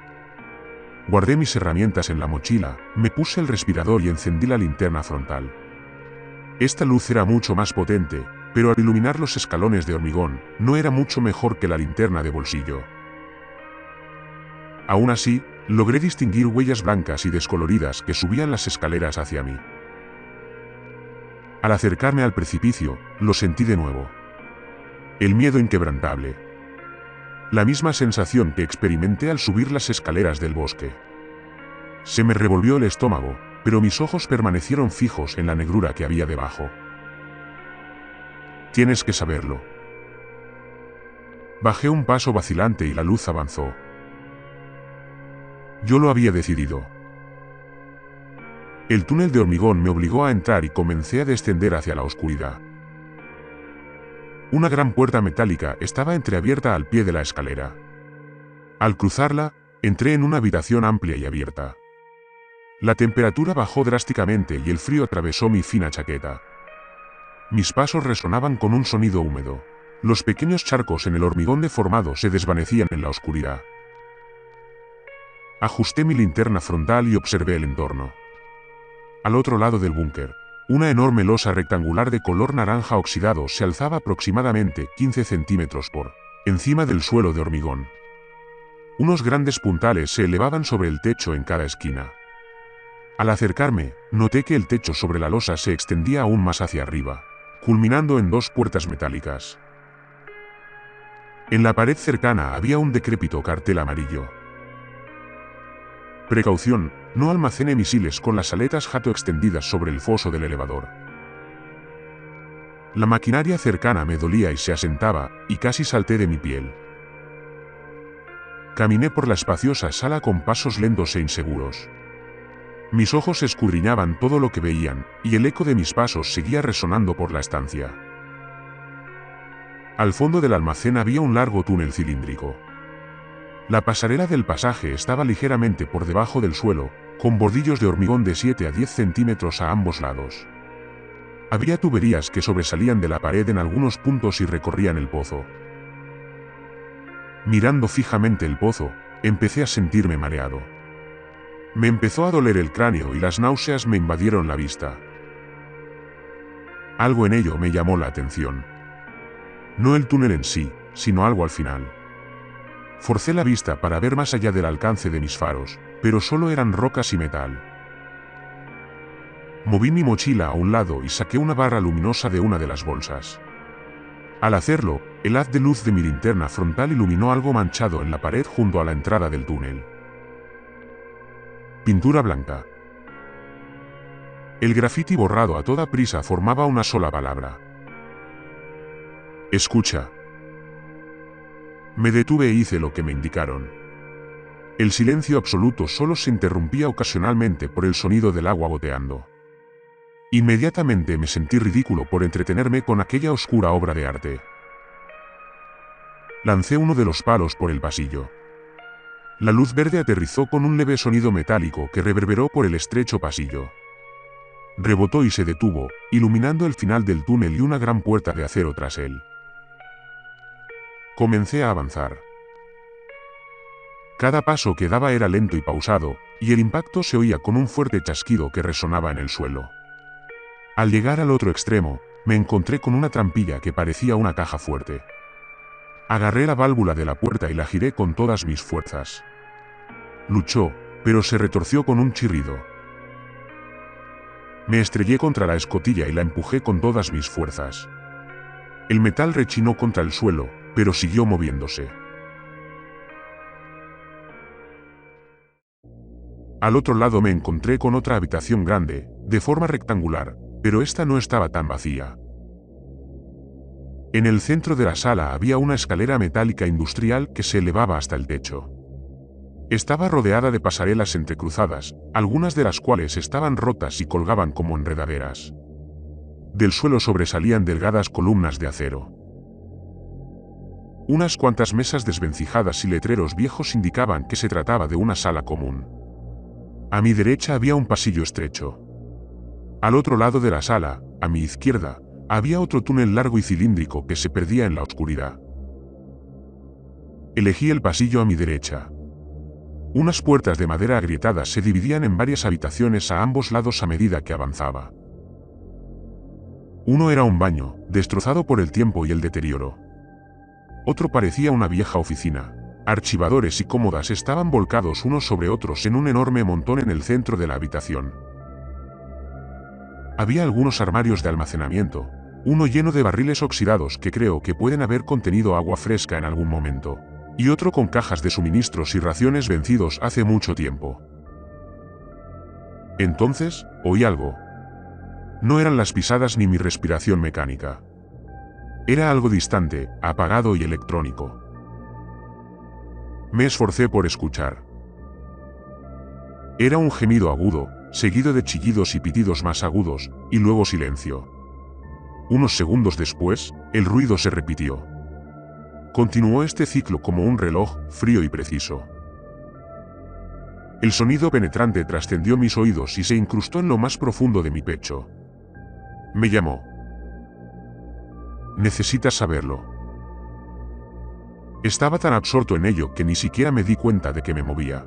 S1: Guardé mis herramientas en la mochila, me puse el respirador y encendí la linterna frontal. Esta luz era mucho más potente, pero al iluminar los escalones de hormigón, no era mucho mejor que la linterna de bolsillo. Aún así, logré distinguir huellas blancas y descoloridas que subían las escaleras hacia mí. Al acercarme al precipicio, lo sentí de nuevo. El miedo inquebrantable. La misma sensación que experimenté al subir las escaleras del bosque. Se me revolvió el estómago, pero mis ojos permanecieron fijos en la negrura que había debajo. Tienes que saberlo. Bajé un paso vacilante y la luz avanzó. Yo lo había decidido. El túnel de hormigón me obligó a entrar y comencé a descender hacia la oscuridad. Una gran puerta metálica estaba entreabierta al pie de la escalera. Al cruzarla, entré en una habitación amplia y abierta. La temperatura bajó drásticamente y el frío atravesó mi fina chaqueta. Mis pasos resonaban con un sonido húmedo. Los pequeños charcos en el hormigón deformado se desvanecían en la oscuridad. Ajusté mi linterna frontal y observé el entorno. Al otro lado del búnker, una enorme losa rectangular de color naranja oxidado se alzaba aproximadamente 15 centímetros por encima del suelo de hormigón. Unos grandes puntales se elevaban sobre el techo en cada esquina. Al acercarme, noté que el techo sobre la losa se extendía aún más hacia arriba, culminando en dos puertas metálicas. En la pared cercana había un decrépito cartel amarillo. Precaución, no almacene misiles con las aletas jato extendidas sobre el foso del elevador. La maquinaria cercana me dolía y se asentaba, y casi salté de mi piel. Caminé por la espaciosa sala con pasos lentos e inseguros. Mis ojos escudriñaban todo lo que veían, y el eco de mis pasos seguía resonando por la estancia. Al fondo del almacén había un largo túnel cilíndrico. La pasarela del pasaje estaba ligeramente por debajo del suelo, con bordillos de hormigón de 7 a 10 centímetros a ambos lados. Había tuberías que sobresalían de la pared en algunos puntos y recorrían el pozo. Mirando fijamente el pozo, empecé a sentirme mareado. Me empezó a doler el cráneo y las náuseas me invadieron la vista. Algo en ello me llamó la atención. No el túnel en sí, sino algo al final. Forcé la vista para ver más allá del alcance de mis faros, pero solo eran rocas y metal. Moví mi mochila a un lado y saqué una barra luminosa de una de las bolsas. Al hacerlo, el haz de luz de mi linterna frontal iluminó algo manchado en la pared junto a la entrada del túnel. Pintura blanca. El grafiti borrado a toda prisa formaba una sola palabra. Escucha. Me detuve e hice lo que me indicaron. El silencio absoluto solo se interrumpía ocasionalmente por el sonido del agua goteando. Inmediatamente me sentí ridículo por entretenerme con aquella oscura obra de arte. Lancé uno de los palos por el pasillo. La luz verde aterrizó con un leve sonido metálico que reverberó por el estrecho pasillo. Rebotó y se detuvo, iluminando el final del túnel y una gran puerta de acero tras él. Comencé a avanzar. Cada paso que daba era lento y pausado, y el impacto se oía con un fuerte chasquido que resonaba en el suelo. Al llegar al otro extremo, me encontré con una trampilla que parecía una caja fuerte. Agarré la válvula de la puerta y la giré con todas mis fuerzas. Luchó, pero se retorció con un chirrido. Me estrellé contra la escotilla y la empujé con todas mis fuerzas. El metal rechinó contra el suelo, pero siguió moviéndose. Al otro lado me encontré con otra habitación grande, de forma rectangular, pero esta no estaba tan vacía. En el centro de la sala había una escalera metálica industrial que se elevaba hasta el techo. Estaba rodeada de pasarelas entrecruzadas, algunas de las cuales estaban rotas y colgaban como enredaderas. Del suelo sobresalían delgadas columnas de acero. Unas cuantas mesas desvencijadas y letreros viejos indicaban que se trataba de una sala común. A mi derecha había un pasillo estrecho. Al otro lado de la sala, a mi izquierda, había otro túnel largo y cilíndrico que se perdía en la oscuridad. Elegí el pasillo a mi derecha. Unas puertas de madera agrietadas se dividían en varias habitaciones a ambos lados a medida que avanzaba. Uno era un baño, destrozado por el tiempo y el deterioro. Otro parecía una vieja oficina. Archivadores y cómodas estaban volcados unos sobre otros en un enorme montón en el centro de la habitación. Había algunos armarios de almacenamiento, uno lleno de barriles oxidados que creo que pueden haber contenido agua fresca en algún momento, y otro con cajas de suministros y raciones vencidos hace mucho tiempo. Entonces, oí algo. No eran las pisadas ni mi respiración mecánica. Era algo distante, apagado y electrónico. Me esforcé por escuchar. Era un gemido agudo, seguido de chillidos y pitidos más agudos, y luego silencio. Unos segundos después, el ruido se repitió. Continuó este ciclo como un reloj, frío y preciso. El sonido penetrante trascendió mis oídos y se incrustó en lo más profundo de mi pecho. Me llamó. Necesitas saberlo. Estaba tan absorto en ello que ni siquiera me di cuenta de que me movía.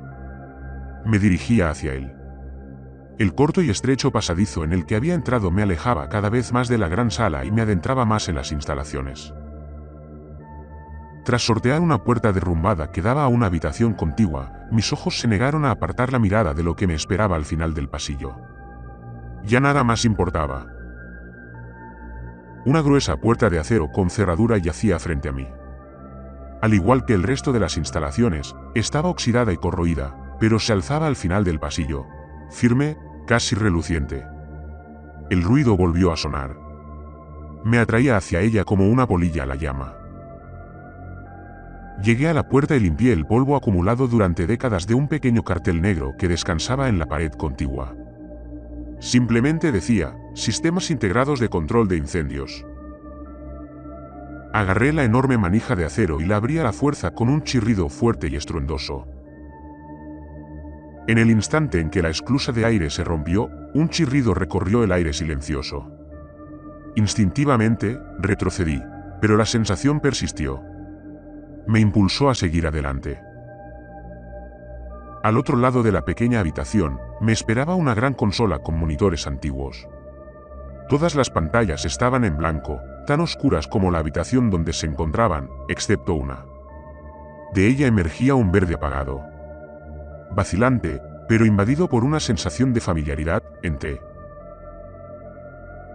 S1: Me dirigía hacia él. El corto y estrecho pasadizo en el que había entrado me alejaba cada vez más de la gran sala y me adentraba más en las instalaciones. Tras sortear una puerta derrumbada que daba a una habitación contigua, mis ojos se negaron a apartar la mirada de lo que me esperaba al final del pasillo. Ya nada más importaba. Una gruesa puerta de acero con cerradura yacía frente a mí. Al igual que el resto de las instalaciones, estaba oxidada y corroída, pero se alzaba al final del pasillo, firme, casi reluciente. El ruido volvió a sonar. Me atraía hacia ella como una polilla a la llama. Llegué a la puerta y limpié el polvo acumulado durante décadas de un pequeño cartel negro que descansaba en la pared contigua. Simplemente decía, Sistemas Integrados de Control de Incendios. Agarré la enorme manija de acero y la abrí a la fuerza con un chirrido fuerte y estruendoso. En el instante en que la esclusa de aire se rompió, un chirrido recorrió el aire silencioso. Instintivamente, retrocedí, pero la sensación persistió. Me impulsó a seguir adelante. Al otro lado de la pequeña habitación, me esperaba una gran consola con monitores antiguos. Todas las pantallas estaban en blanco, tan oscuras como la habitación donde se encontraban, excepto una. De ella emergía un verde apagado. Vacilante, pero invadido por una sensación de familiaridad, entré.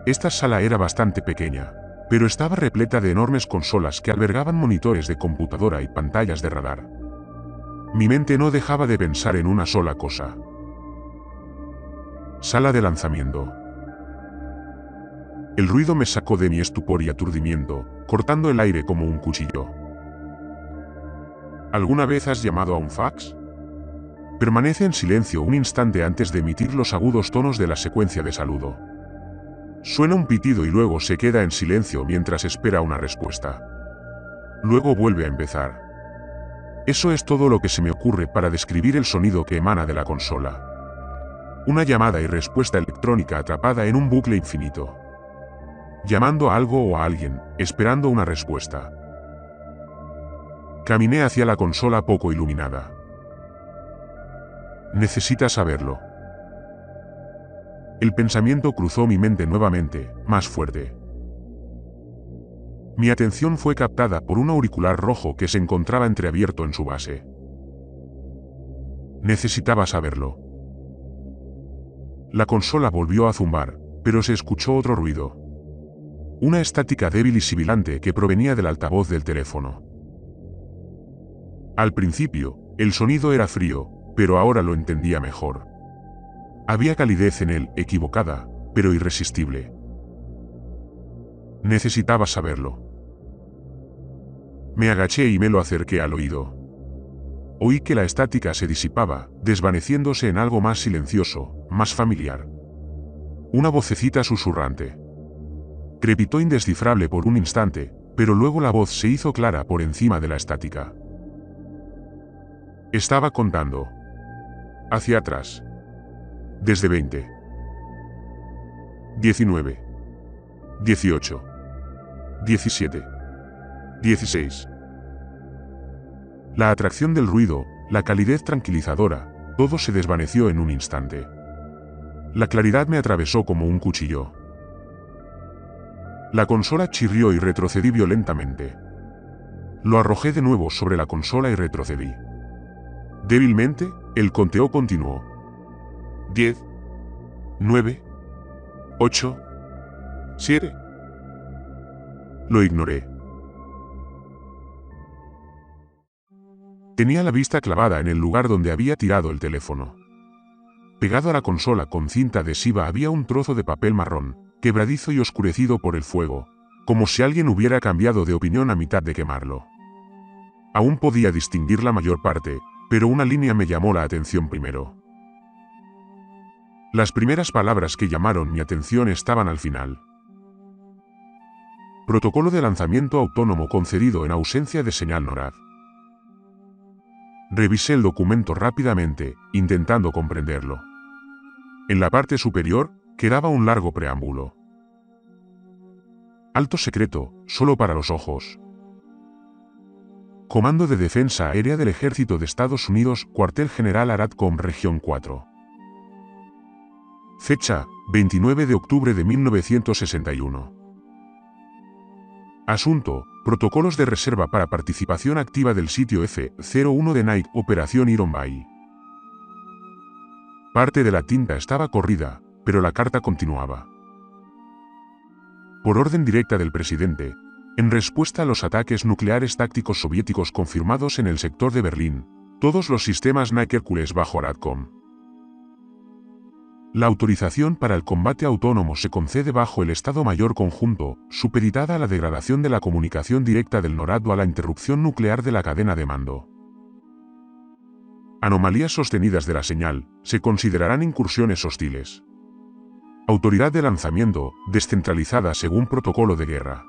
S1: Esta sala era bastante pequeña, pero estaba repleta de enormes consolas que albergaban monitores de computadora y pantallas de radar. Mi mente no dejaba de pensar en una sola cosa. Sala de lanzamiento. El ruido me sacó de mi estupor y aturdimiento, cortando el aire como un cuchillo. ¿Alguna vez has llamado a un fax? Permanece en silencio un instante antes de emitir los agudos tonos de la secuencia de saludo. Suena un pitido y luego se queda en silencio mientras espera una respuesta. Luego vuelve a empezar. Eso es todo lo que se me ocurre para describir el sonido que emana de la consola. Una llamada y respuesta electrónica atrapada en un bucle infinito. Llamando a algo o a alguien, esperando una respuesta. Caminé hacia la consola poco iluminada. Necesitas saberlo. El pensamiento cruzó mi mente nuevamente, más fuerte. Mi atención fue captada por un auricular rojo que se encontraba entreabierto en su base. Necesitaba saberlo. La consola volvió a zumbar, pero se escuchó otro ruido. Una estática débil y sibilante que provenía del altavoz del teléfono. Al principio, el sonido era frío, pero ahora lo entendía mejor. Había calidez en él, equivocada, pero irresistible. Necesitaba saberlo. Me agaché y me lo acerqué al oído. Oí que la estática se disipaba, desvaneciéndose en algo más silencioso, más familiar. Una vocecita susurrante. Crepitó indescifrable por un instante, pero luego la voz se hizo clara por encima de la estática. Estaba contando. Hacia atrás. Desde 20. 19. 18. 17. 16. La atracción del ruido, la calidez tranquilizadora, todo se desvaneció en un instante. La claridad me atravesó como un cuchillo. La consola chirrió y retrocedí violentamente. Lo arrojé de nuevo sobre la consola y retrocedí. Débilmente, el conteo continuó. 10. 9. 8. 7. Lo ignoré. Tenía la vista clavada en el lugar donde había tirado el teléfono. Pegado a la consola con cinta adhesiva había un trozo de papel marrón, quebradizo y oscurecido por el fuego, como si alguien hubiera cambiado de opinión a mitad de quemarlo. Aún podía distinguir la mayor parte, pero una línea me llamó la atención primero. Las primeras palabras que llamaron mi atención estaban al final. Protocolo de lanzamiento autónomo concedido en ausencia de señal NORAD. Revisé el documento rápidamente, intentando comprenderlo. En la parte superior, quedaba un largo preámbulo. Alto secreto, solo para los ojos. Comando de Defensa Aérea del Ejército de Estados Unidos, Cuartel General Aratcom, Región 4. Fecha, 29 de octubre de 1961. Asunto, protocolos de reserva para participación activa del sitio F-01 de Nike, Operación Iron Bay. Parte de la tinta estaba corrida, pero la carta continuaba. Por orden directa del presidente, en respuesta a los ataques nucleares tácticos soviéticos confirmados en el sector de Berlín, todos los sistemas Nike Hércules bajo Aratcom. La autorización para el combate autónomo se concede bajo el Estado Mayor Conjunto, supeditada a la degradación de la comunicación directa del NORAD o a la interrupción nuclear de la cadena de mando. Anomalías sostenidas de la señal se considerarán incursiones hostiles. Autoridad de lanzamiento, descentralizada según protocolo de guerra.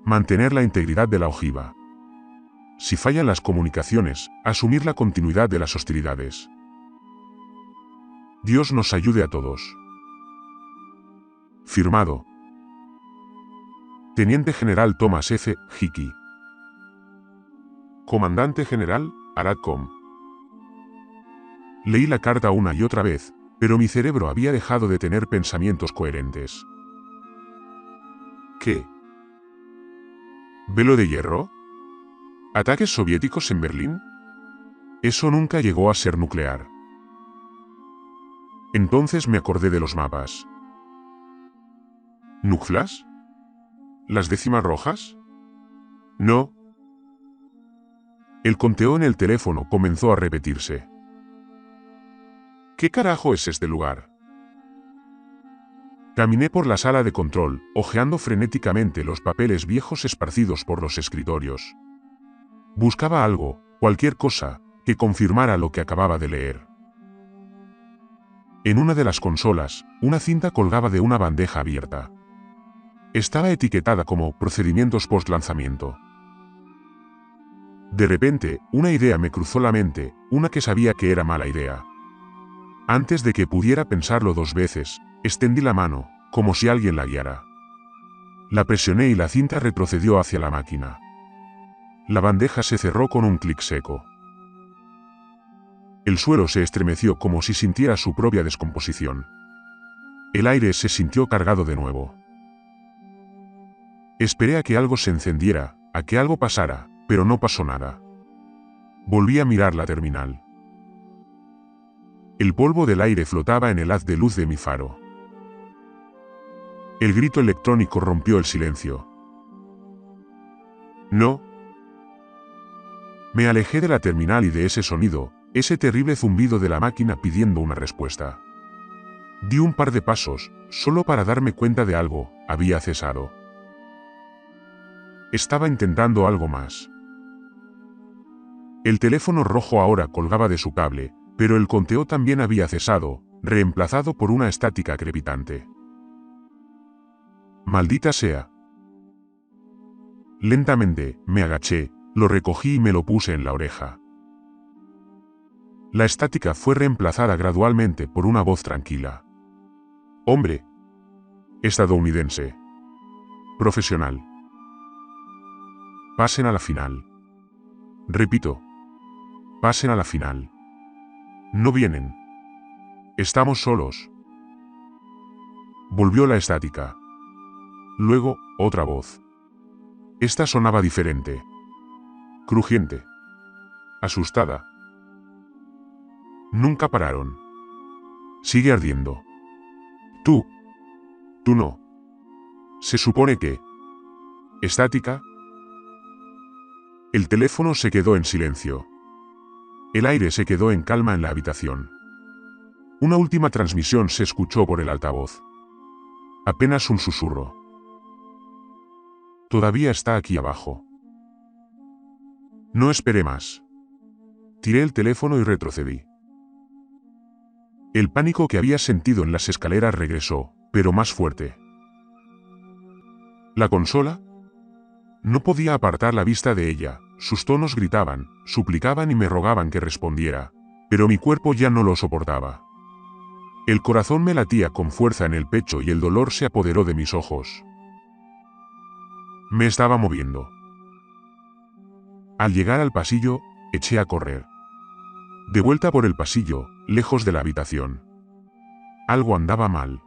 S1: Mantener la integridad de la ojiva. Si fallan las comunicaciones, asumir la continuidad de las hostilidades. Dios nos ayude a todos. Firmado. Teniente General Thomas F. Hickey. Comandante General, Aratcom. Leí la carta una y otra vez, pero mi cerebro había dejado de tener pensamientos coherentes. ¿Qué? ¿Velo de hierro? ¿Ataques soviéticos en Berlín? Eso nunca llegó a ser nuclear. Entonces me acordé de los mapas. ¿Nukflash? ¿Las décimas rojas? No. El conteo en el teléfono comenzó a repetirse. ¿Qué carajo es este lugar? Caminé por la sala de control, hojeando frenéticamente los papeles viejos esparcidos por los escritorios. Buscaba algo, cualquier cosa, que confirmara lo que acababa de leer. En una de las consolas, una cinta colgaba de una bandeja abierta. Estaba etiquetada como procedimientos post-lanzamiento. De repente, una idea me cruzó la mente, una que sabía que era mala idea. Antes de que pudiera pensarlo dos veces, extendí la mano, como si alguien la guiara. La presioné y la cinta retrocedió hacia la máquina. La bandeja se cerró con un clic seco. El suelo se estremeció como si sintiera su propia descomposición. El aire se sintió cargado de nuevo. Esperé a que algo se encendiera, a que algo pasara, pero no pasó nada. Volví a mirar la terminal. El polvo del aire flotaba en el haz de luz de mi faro. El grito electrónico rompió el silencio. No. Me alejé de la terminal y de ese sonido, ese terrible zumbido de la máquina pidiendo una respuesta. Di un par de pasos, solo para darme cuenta de algo, había cesado. Estaba intentando algo más. El teléfono rojo ahora colgaba de su cable, pero el conteo también había cesado, reemplazado por una estática crepitante. Maldita sea. Lentamente, me agaché, lo recogí y me lo puse en la oreja. La estática fue reemplazada gradualmente por una voz tranquila. Hombre. Estadounidense. Profesional. Pasen a la final. Repito. Pasen a la final. No vienen. Estamos solos. Volvió la estática. Luego, otra voz. Esta sonaba diferente. Crujiente. Asustada. Nunca pararon. Sigue ardiendo. Tú no. Se supone que... ¿Estática? El teléfono se quedó en silencio. El aire se quedó en calma en la habitación. Una última transmisión se escuchó por el altavoz. Apenas un susurro. Todavía está aquí abajo. No esperé más. Tiré el teléfono y retrocedí. El pánico que había sentido en las escaleras regresó, pero más fuerte. ¿La consola? No podía apartar la vista de ella, sus tonos gritaban, suplicaban y me rogaban que respondiera, pero mi cuerpo ya no lo soportaba. El corazón me latía con fuerza en el pecho y el dolor se apoderó de mis ojos. Me estaba moviendo. Al llegar al pasillo, eché a correr. De vuelta por el pasillo, lejos de la habitación. Algo andaba mal.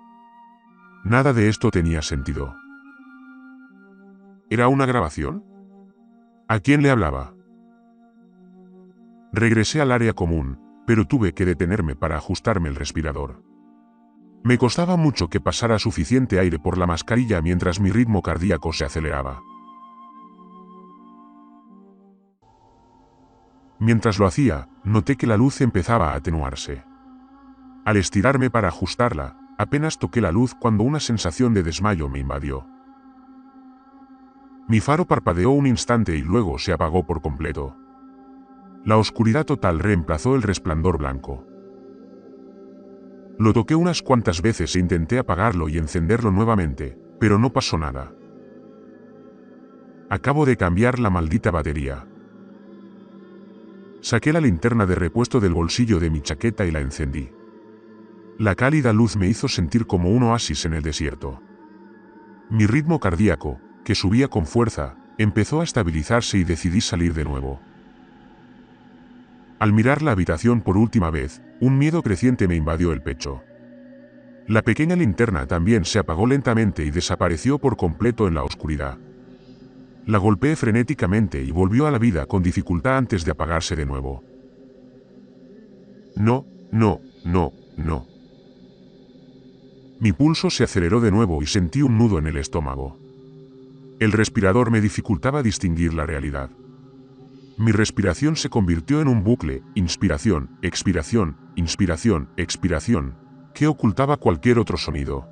S1: Nada de esto tenía sentido. ¿Era una grabación? ¿A quién le hablaba? Regresé al área común, pero tuve que detenerme para ajustarme el respirador. Me costaba mucho que pasara suficiente aire por la mascarilla mientras mi ritmo cardíaco se aceleraba. Mientras lo hacía, noté que la luz empezaba a atenuarse. Al estirarme para ajustarla, apenas toqué la luz cuando una sensación de desmayo me invadió. Mi faro parpadeó un instante y luego se apagó por completo. La oscuridad total reemplazó el resplandor blanco. Lo toqué unas cuantas veces e intenté apagarlo y encenderlo nuevamente, pero no pasó nada. Acabo de cambiar la maldita batería. Saqué la linterna de repuesto del bolsillo de mi chaqueta y la encendí. La cálida luz me hizo sentir como un oasis en el desierto. Mi ritmo cardíaco, que subía con fuerza, empezó a estabilizarse y decidí salir de nuevo. Al mirar la habitación por última vez, un miedo creciente me invadió el pecho. La pequeña linterna también se apagó lentamente y desapareció por completo en la oscuridad. La golpeé frenéticamente y volvió a la vida con dificultad antes de apagarse de nuevo. No, no, no, no. Mi pulso se aceleró de nuevo y sentí un nudo en el estómago. El respirador me dificultaba distinguir la realidad. Mi respiración se convirtió en un bucle, inspiración, expiración, inspiración, expiración, que ocultaba cualquier otro sonido.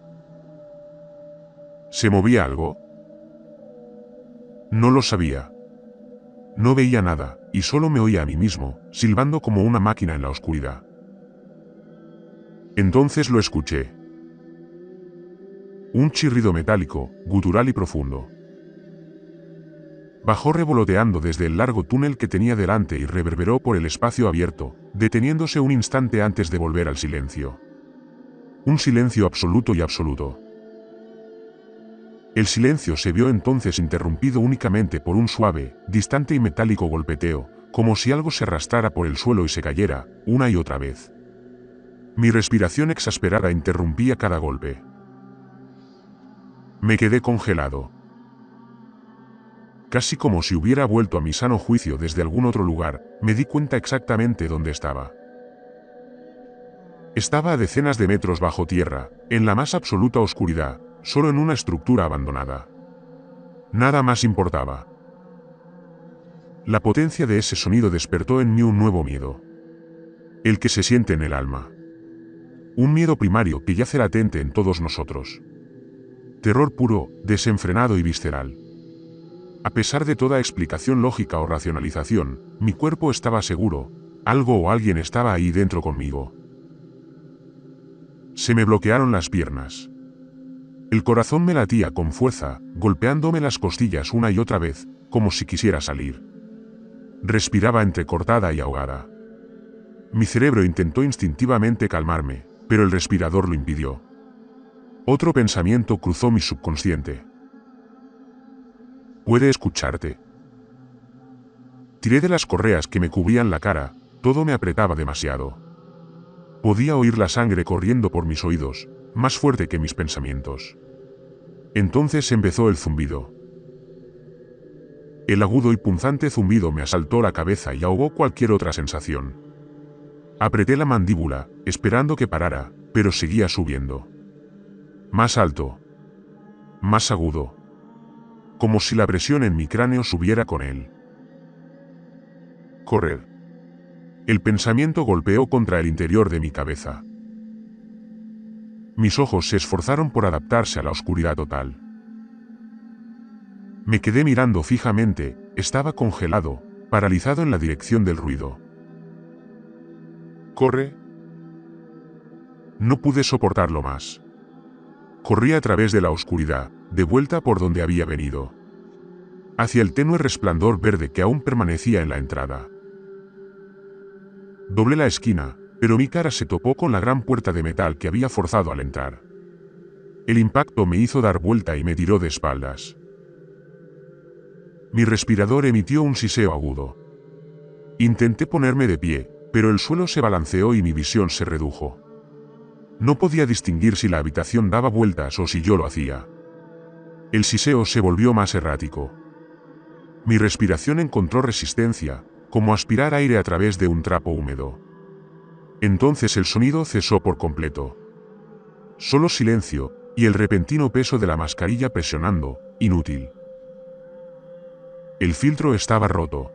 S1: ¿Se movía algo? No lo sabía. No veía nada, y solo me oía a mí mismo, silbando como una máquina en la oscuridad. Entonces lo escuché. Un chirrido metálico, gutural y profundo. Bajó revoloteando desde el largo túnel que tenía delante y reverberó por el espacio abierto, deteniéndose un instante antes de volver al silencio. Un silencio absoluto y absoluto. El silencio se vio entonces interrumpido únicamente por un suave, distante y metálico golpeteo, como si algo se arrastrara por el suelo y se cayera, una y otra vez. Mi respiración exasperada interrumpía cada golpe. Me quedé congelado. Casi como si hubiera vuelto a mi sano juicio desde algún otro lugar, me di cuenta exactamente dónde estaba. Estaba a decenas de metros bajo tierra, en la más absoluta oscuridad, solo en una estructura abandonada. Nada más importaba. La potencia de ese sonido despertó en mí un nuevo miedo. El que se siente en el alma. Un miedo primario que yace latente en todos nosotros. Terror puro, desenfrenado y visceral. A pesar de toda explicación lógica o racionalización, mi cuerpo estaba seguro, algo o alguien estaba ahí dentro conmigo. Se me bloquearon las piernas. El corazón me latía con fuerza, golpeándome las costillas una y otra vez, como si quisiera salir. Respiraba entrecortada y ahogada. Mi cerebro intentó instintivamente calmarme, pero el respirador lo impidió. Otro pensamiento cruzó mi subconsciente. ¿Puede escucharte? Tiré de las correas que me cubrían la cara, todo me apretaba demasiado. Podía oír la sangre corriendo por mis oídos, más fuerte que mis pensamientos. Entonces empezó el zumbido. El agudo y punzante zumbido me asaltó la cabeza y ahogó cualquier otra sensación. Apreté la mandíbula, esperando que parara, pero seguía subiendo. Más alto. Más agudo. Como si la presión en mi cráneo subiera con él. Correr. El pensamiento golpeó contra el interior de mi cabeza. Mis ojos se esforzaron por adaptarse a la oscuridad total. Me quedé mirando fijamente, estaba congelado, paralizado en la dirección del ruido. ¿Corre? No pude soportarlo más. Corrí a través de la oscuridad, de vuelta por donde había venido. Hacia el tenue resplandor verde que aún permanecía en la entrada. Doblé la esquina, pero mi cara se topó con la gran puerta de metal que había forzado al entrar. El impacto me hizo dar vuelta y me tiró de espaldas. Mi respirador emitió un siseo agudo. Intenté ponerme de pie, pero el suelo se balanceó y mi visión se redujo. No podía distinguir si la habitación daba vueltas o si yo lo hacía. El siseo se volvió más errático. Mi respiración encontró resistencia, como aspirar aire a través de un trapo húmedo. Entonces el sonido cesó por completo. Solo silencio, y el repentino peso de la mascarilla presionando, inútil. El filtro estaba roto.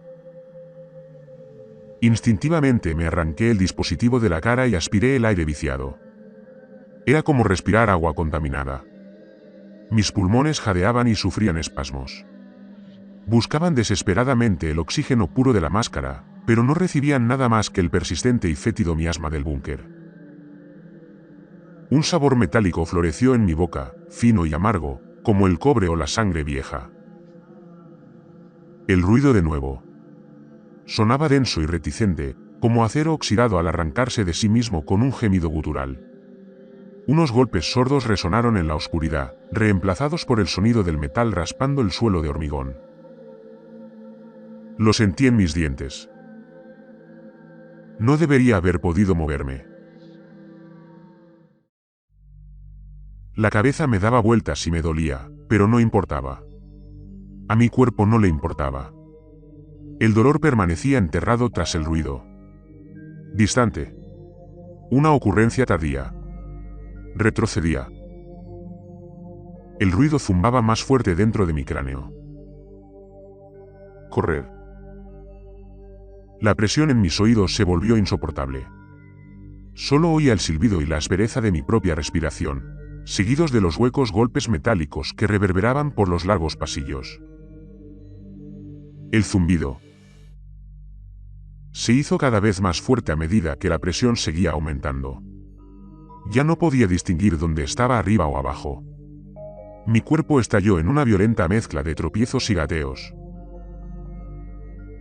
S1: Instintivamente me arranqué el dispositivo de la cara y aspiré el aire viciado. Era como respirar agua contaminada. Mis pulmones jadeaban y sufrían espasmos. Buscaban desesperadamente el oxígeno puro de la máscara, pero no recibían nada más que el persistente y fétido miasma del búnker. Un sabor metálico floreció en mi boca, fino y amargo, como el cobre o la sangre vieja. El ruido de nuevo. Sonaba denso y reticente, como acero oxidado al arrancarse de sí mismo con un gemido gutural. Unos golpes sordos resonaron en la oscuridad, reemplazados por el sonido del metal raspando el suelo de hormigón. Lo sentí en mis dientes. No debería haber podido moverme. La cabeza me daba vueltas y me dolía, pero no importaba. A mi cuerpo no le importaba. El dolor permanecía enterrado tras el ruido. Distante. Una ocurrencia tardía. Retrocedía. El ruido zumbaba más fuerte dentro de mi cráneo. Correr. La presión en mis oídos se volvió insoportable. Solo oía el silbido y la aspereza de mi propia respiración, seguidos de los huecos golpes metálicos que reverberaban por los largos pasillos. El zumbido se hizo cada vez más fuerte a medida que la presión seguía aumentando. Ya no podía distinguir dónde estaba arriba o abajo. Mi cuerpo estalló en una violenta mezcla de tropiezos y gateos.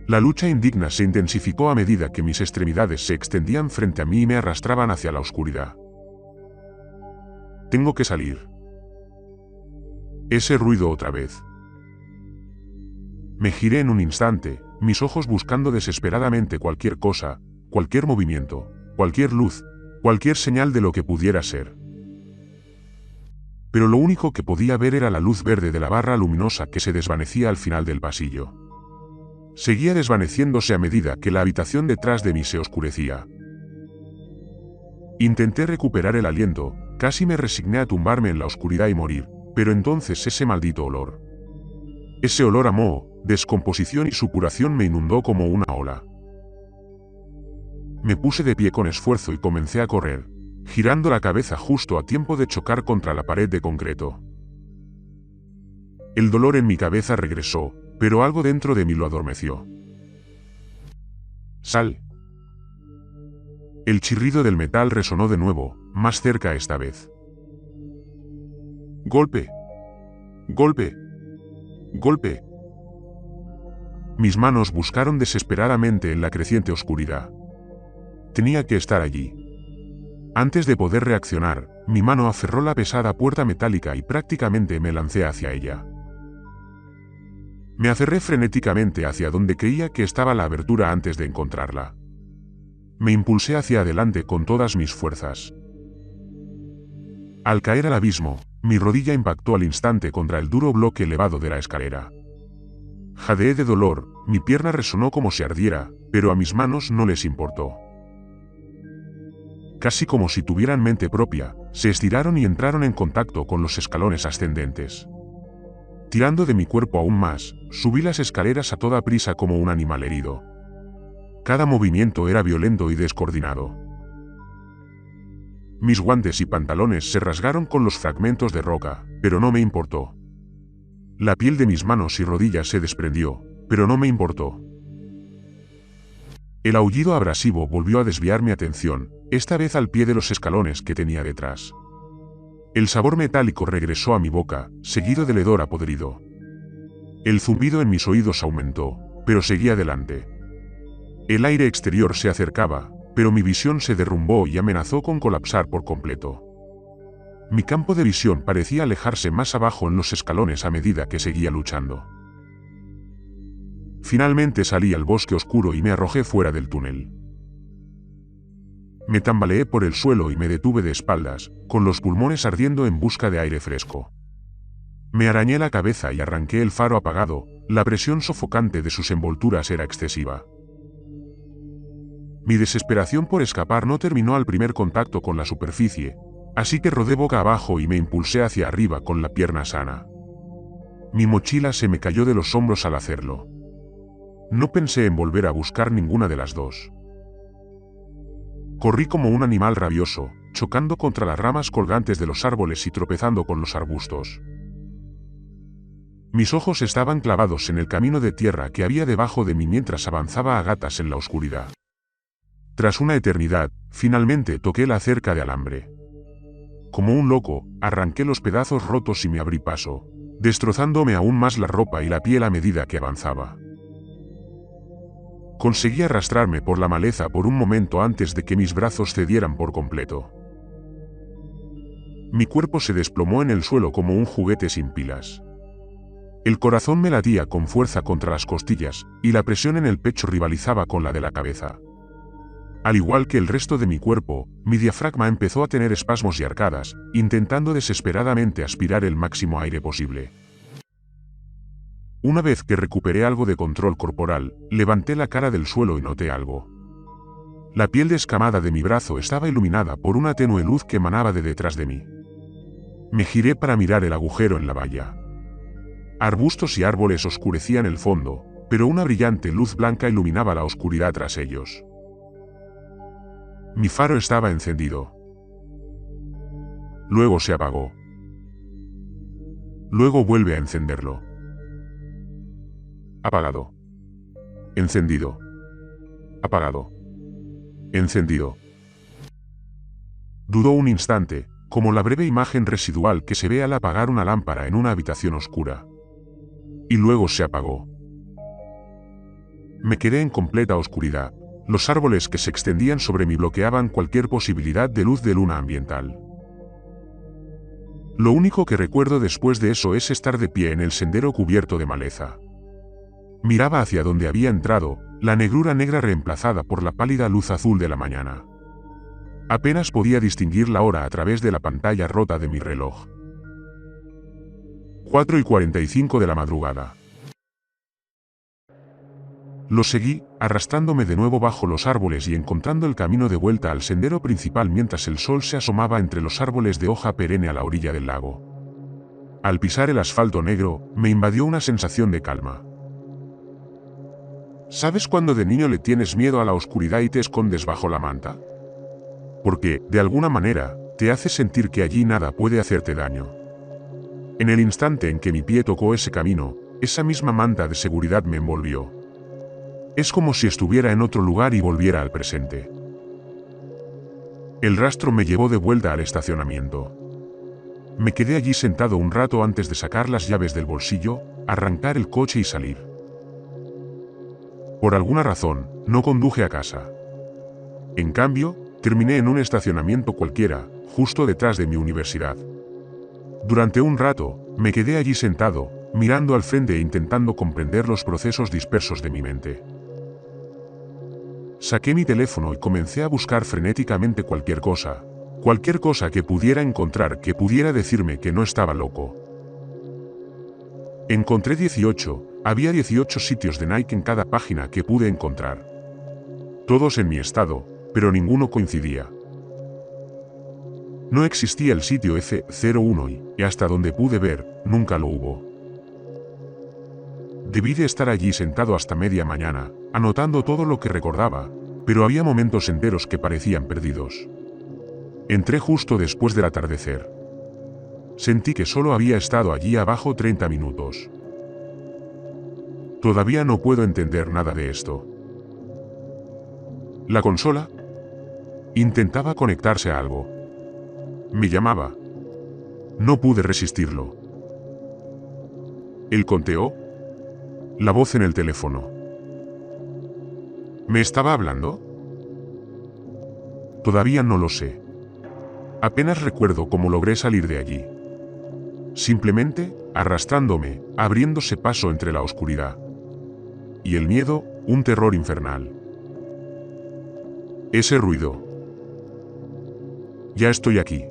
S1: La lucha indigna se intensificó a medida que mis extremidades se extendían frente a mí y me arrastraban hacia la oscuridad. Tengo que salir. Ese ruido otra vez. Me giré en un instante, mis ojos buscando desesperadamente cualquier cosa, cualquier movimiento, cualquier luz, cualquier señal de lo que pudiera ser. Pero lo único que podía ver era la luz verde de la barra luminosa que se desvanecía al final del pasillo. Seguía desvaneciéndose a medida que la habitación detrás de mí se oscurecía. Intenté recuperar el aliento, casi me resigné a tumbarme en la oscuridad y morir, pero entonces ese maldito olor. Ese olor a moho, descomposición y supuración me inundó como una ola. Me puse de pie con esfuerzo y comencé a correr, girando la cabeza justo a tiempo de chocar contra la pared de concreto. El dolor en mi cabeza regresó, pero algo dentro de mí lo adormeció. ¡Sal! El chirrido del metal resonó de nuevo, más cerca esta vez. ¡Golpe! ¡Golpe! ¡Golpe! Mis manos buscaron desesperadamente en la creciente oscuridad. Tenía que estar allí. Antes de poder reaccionar, mi mano aferró la pesada puerta metálica y prácticamente me lancé hacia ella. Me aferré frenéticamente hacia donde creía que estaba la abertura antes de encontrarla. Me impulsé hacia adelante con todas mis fuerzas. Al caer al abismo, mi rodilla impactó al instante contra el duro bloque elevado de la escalera. Jadeé de dolor, mi pierna resonó como si ardiera, pero a mis manos no les importó. Casi como si tuvieran mente propia, se estiraron y entraron en contacto con los escalones ascendentes. Tirando de mi cuerpo aún más, subí las escaleras a toda prisa como un animal herido. Cada movimiento era violento y descoordinado. Mis guantes y pantalones se rasgaron con los fragmentos de roca, pero no me importó. La piel de mis manos y rodillas se desprendió, pero no me importó. El aullido abrasivo volvió a desviar mi atención, esta vez al pie de los escalones que tenía detrás. El sabor metálico regresó a mi boca, seguido del hedor a podrido. El zumbido en mis oídos aumentó, pero seguí adelante. El aire exterior se acercaba, pero mi visión se derrumbó y amenazó con colapsar por completo. Mi campo de visión parecía alejarse más abajo en los escalones a medida que seguía luchando. Finalmente salí al bosque oscuro y me arrojé fuera del túnel. Me tambaleé por el suelo y me detuve de espaldas, con los pulmones ardiendo en busca de aire fresco. Me arañé la cabeza y arranqué el faro apagado, la presión sofocante de sus envolturas era excesiva. Mi desesperación por escapar no terminó al primer contacto con la superficie, así que rodé boca abajo y me impulsé hacia arriba con la pierna sana. Mi mochila se me cayó de los hombros al hacerlo. No pensé en volver a buscar ninguna de las dos. Corrí como un animal rabioso, chocando contra las ramas colgantes de los árboles y tropezando con los arbustos. Mis ojos estaban clavados en el camino de tierra que había debajo de mí mientras avanzaba a gatas en la oscuridad. Tras una eternidad, finalmente toqué la cerca de alambre. Como un loco, arranqué los pedazos rotos y me abrí paso, destrozándome aún más la ropa y la piel a medida que avanzaba. Conseguí arrastrarme por la maleza por un momento antes de que mis brazos cedieran por completo. Mi cuerpo se desplomó en el suelo como un juguete sin pilas. El corazón me latía con fuerza contra las costillas, y la presión en el pecho rivalizaba con la de la cabeza. Al igual que el resto de mi cuerpo, mi diafragma empezó a tener espasmos y arcadas, intentando desesperadamente aspirar el máximo aire posible. Una vez que recuperé algo de control corporal, levanté la cara del suelo y noté algo. La piel descamada de mi brazo estaba iluminada por una tenue luz que emanaba de detrás de mí. Me giré para mirar el agujero en la valla. Arbustos y árboles oscurecían el fondo, pero una brillante luz blanca iluminaba la oscuridad tras ellos. Mi faro estaba encendido. Luego se apagó. Luego vuelve a encenderlo. Apagado. Encendido. Apagado. Encendido. Dudó un instante, como la breve imagen residual que se ve al apagar una lámpara en una habitación oscura. Y luego se apagó. Me quedé en completa oscuridad. Los árboles que se extendían sobre mí bloqueaban cualquier posibilidad de luz de luna ambiental. Lo único que recuerdo después de eso es estar de pie en el sendero cubierto de maleza. Miraba hacia donde había entrado, la negrura negra reemplazada por la pálida luz azul de la mañana. Apenas podía distinguir la hora a través de la pantalla rota de mi reloj. 4:45 de la madrugada. Lo seguí, arrastrándome de nuevo bajo los árboles y encontrando el camino de vuelta al sendero principal mientras el sol se asomaba entre los árboles de hoja perenne a la orilla del lago. Al pisar el asfalto negro, me invadió una sensación de calma. ¿Sabes cuando de niño le tienes miedo a la oscuridad y te escondes bajo la manta? Porque, de alguna manera, te hace sentir que allí nada puede hacerte daño. En el instante en que mi pie tocó ese camino, esa misma manta de seguridad me envolvió. Es como si estuviera en otro lugar y volviera al presente. El rastro me llevó de vuelta al estacionamiento. Me quedé allí sentado un rato antes de sacar las llaves del bolsillo, arrancar el coche y salir. Por alguna razón, no conduje a casa. En cambio, terminé en un estacionamiento cualquiera, justo detrás de mi universidad. Durante un rato, me quedé allí sentado, mirando al frente e intentando comprender los procesos dispersos de mi mente. Saqué mi teléfono y comencé a buscar frenéticamente cualquier cosa que pudiera encontrar que pudiera decirme que no estaba loco. Encontré 18, había 18 sitios de Nike en cada página que pude encontrar. Todos en mi estado, pero ninguno coincidía. No existía el sitio F01 y, hasta donde pude ver, nunca lo hubo. Debí de estar allí sentado hasta media mañana, anotando todo lo que recordaba, pero había momentos enteros que parecían perdidos. Entré justo después del atardecer. Sentí que solo había estado allí abajo 30 minutos. Todavía no puedo entender nada de esto. La consola intentaba conectarse a algo. Me llamaba. No pude resistirlo. El conteo. La voz en el teléfono. ¿Me estaba hablando? Todavía no lo sé. Apenas recuerdo cómo logré salir de allí. Simplemente, arrastrándome, abriéndose paso entre la oscuridad. Y el miedo, un terror infernal. Ese ruido. Ya estoy aquí.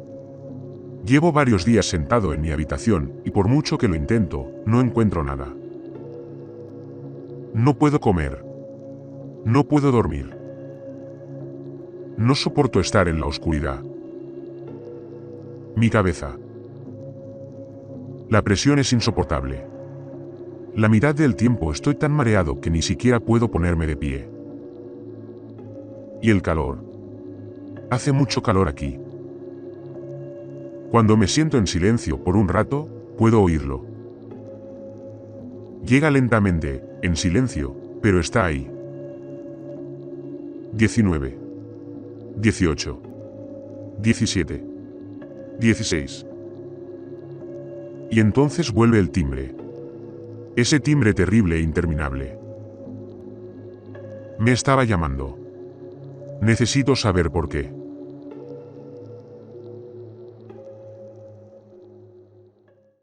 S1: Llevo varios días sentado en mi habitación, y por mucho que lo intento, no encuentro nada. No puedo comer. No puedo dormir. No soporto estar en la oscuridad. Mi cabeza. La presión es insoportable. La mitad del tiempo estoy tan mareado que ni siquiera puedo ponerme de pie. Y el calor. Hace mucho calor aquí. Cuando me siento en silencio por un rato, puedo oírlo. Llega lentamente, en silencio, pero está ahí. 19. 18. 17. 16. Y entonces vuelve el timbre. Ese timbre terrible e interminable. Me estaba llamando. Necesito saber por qué.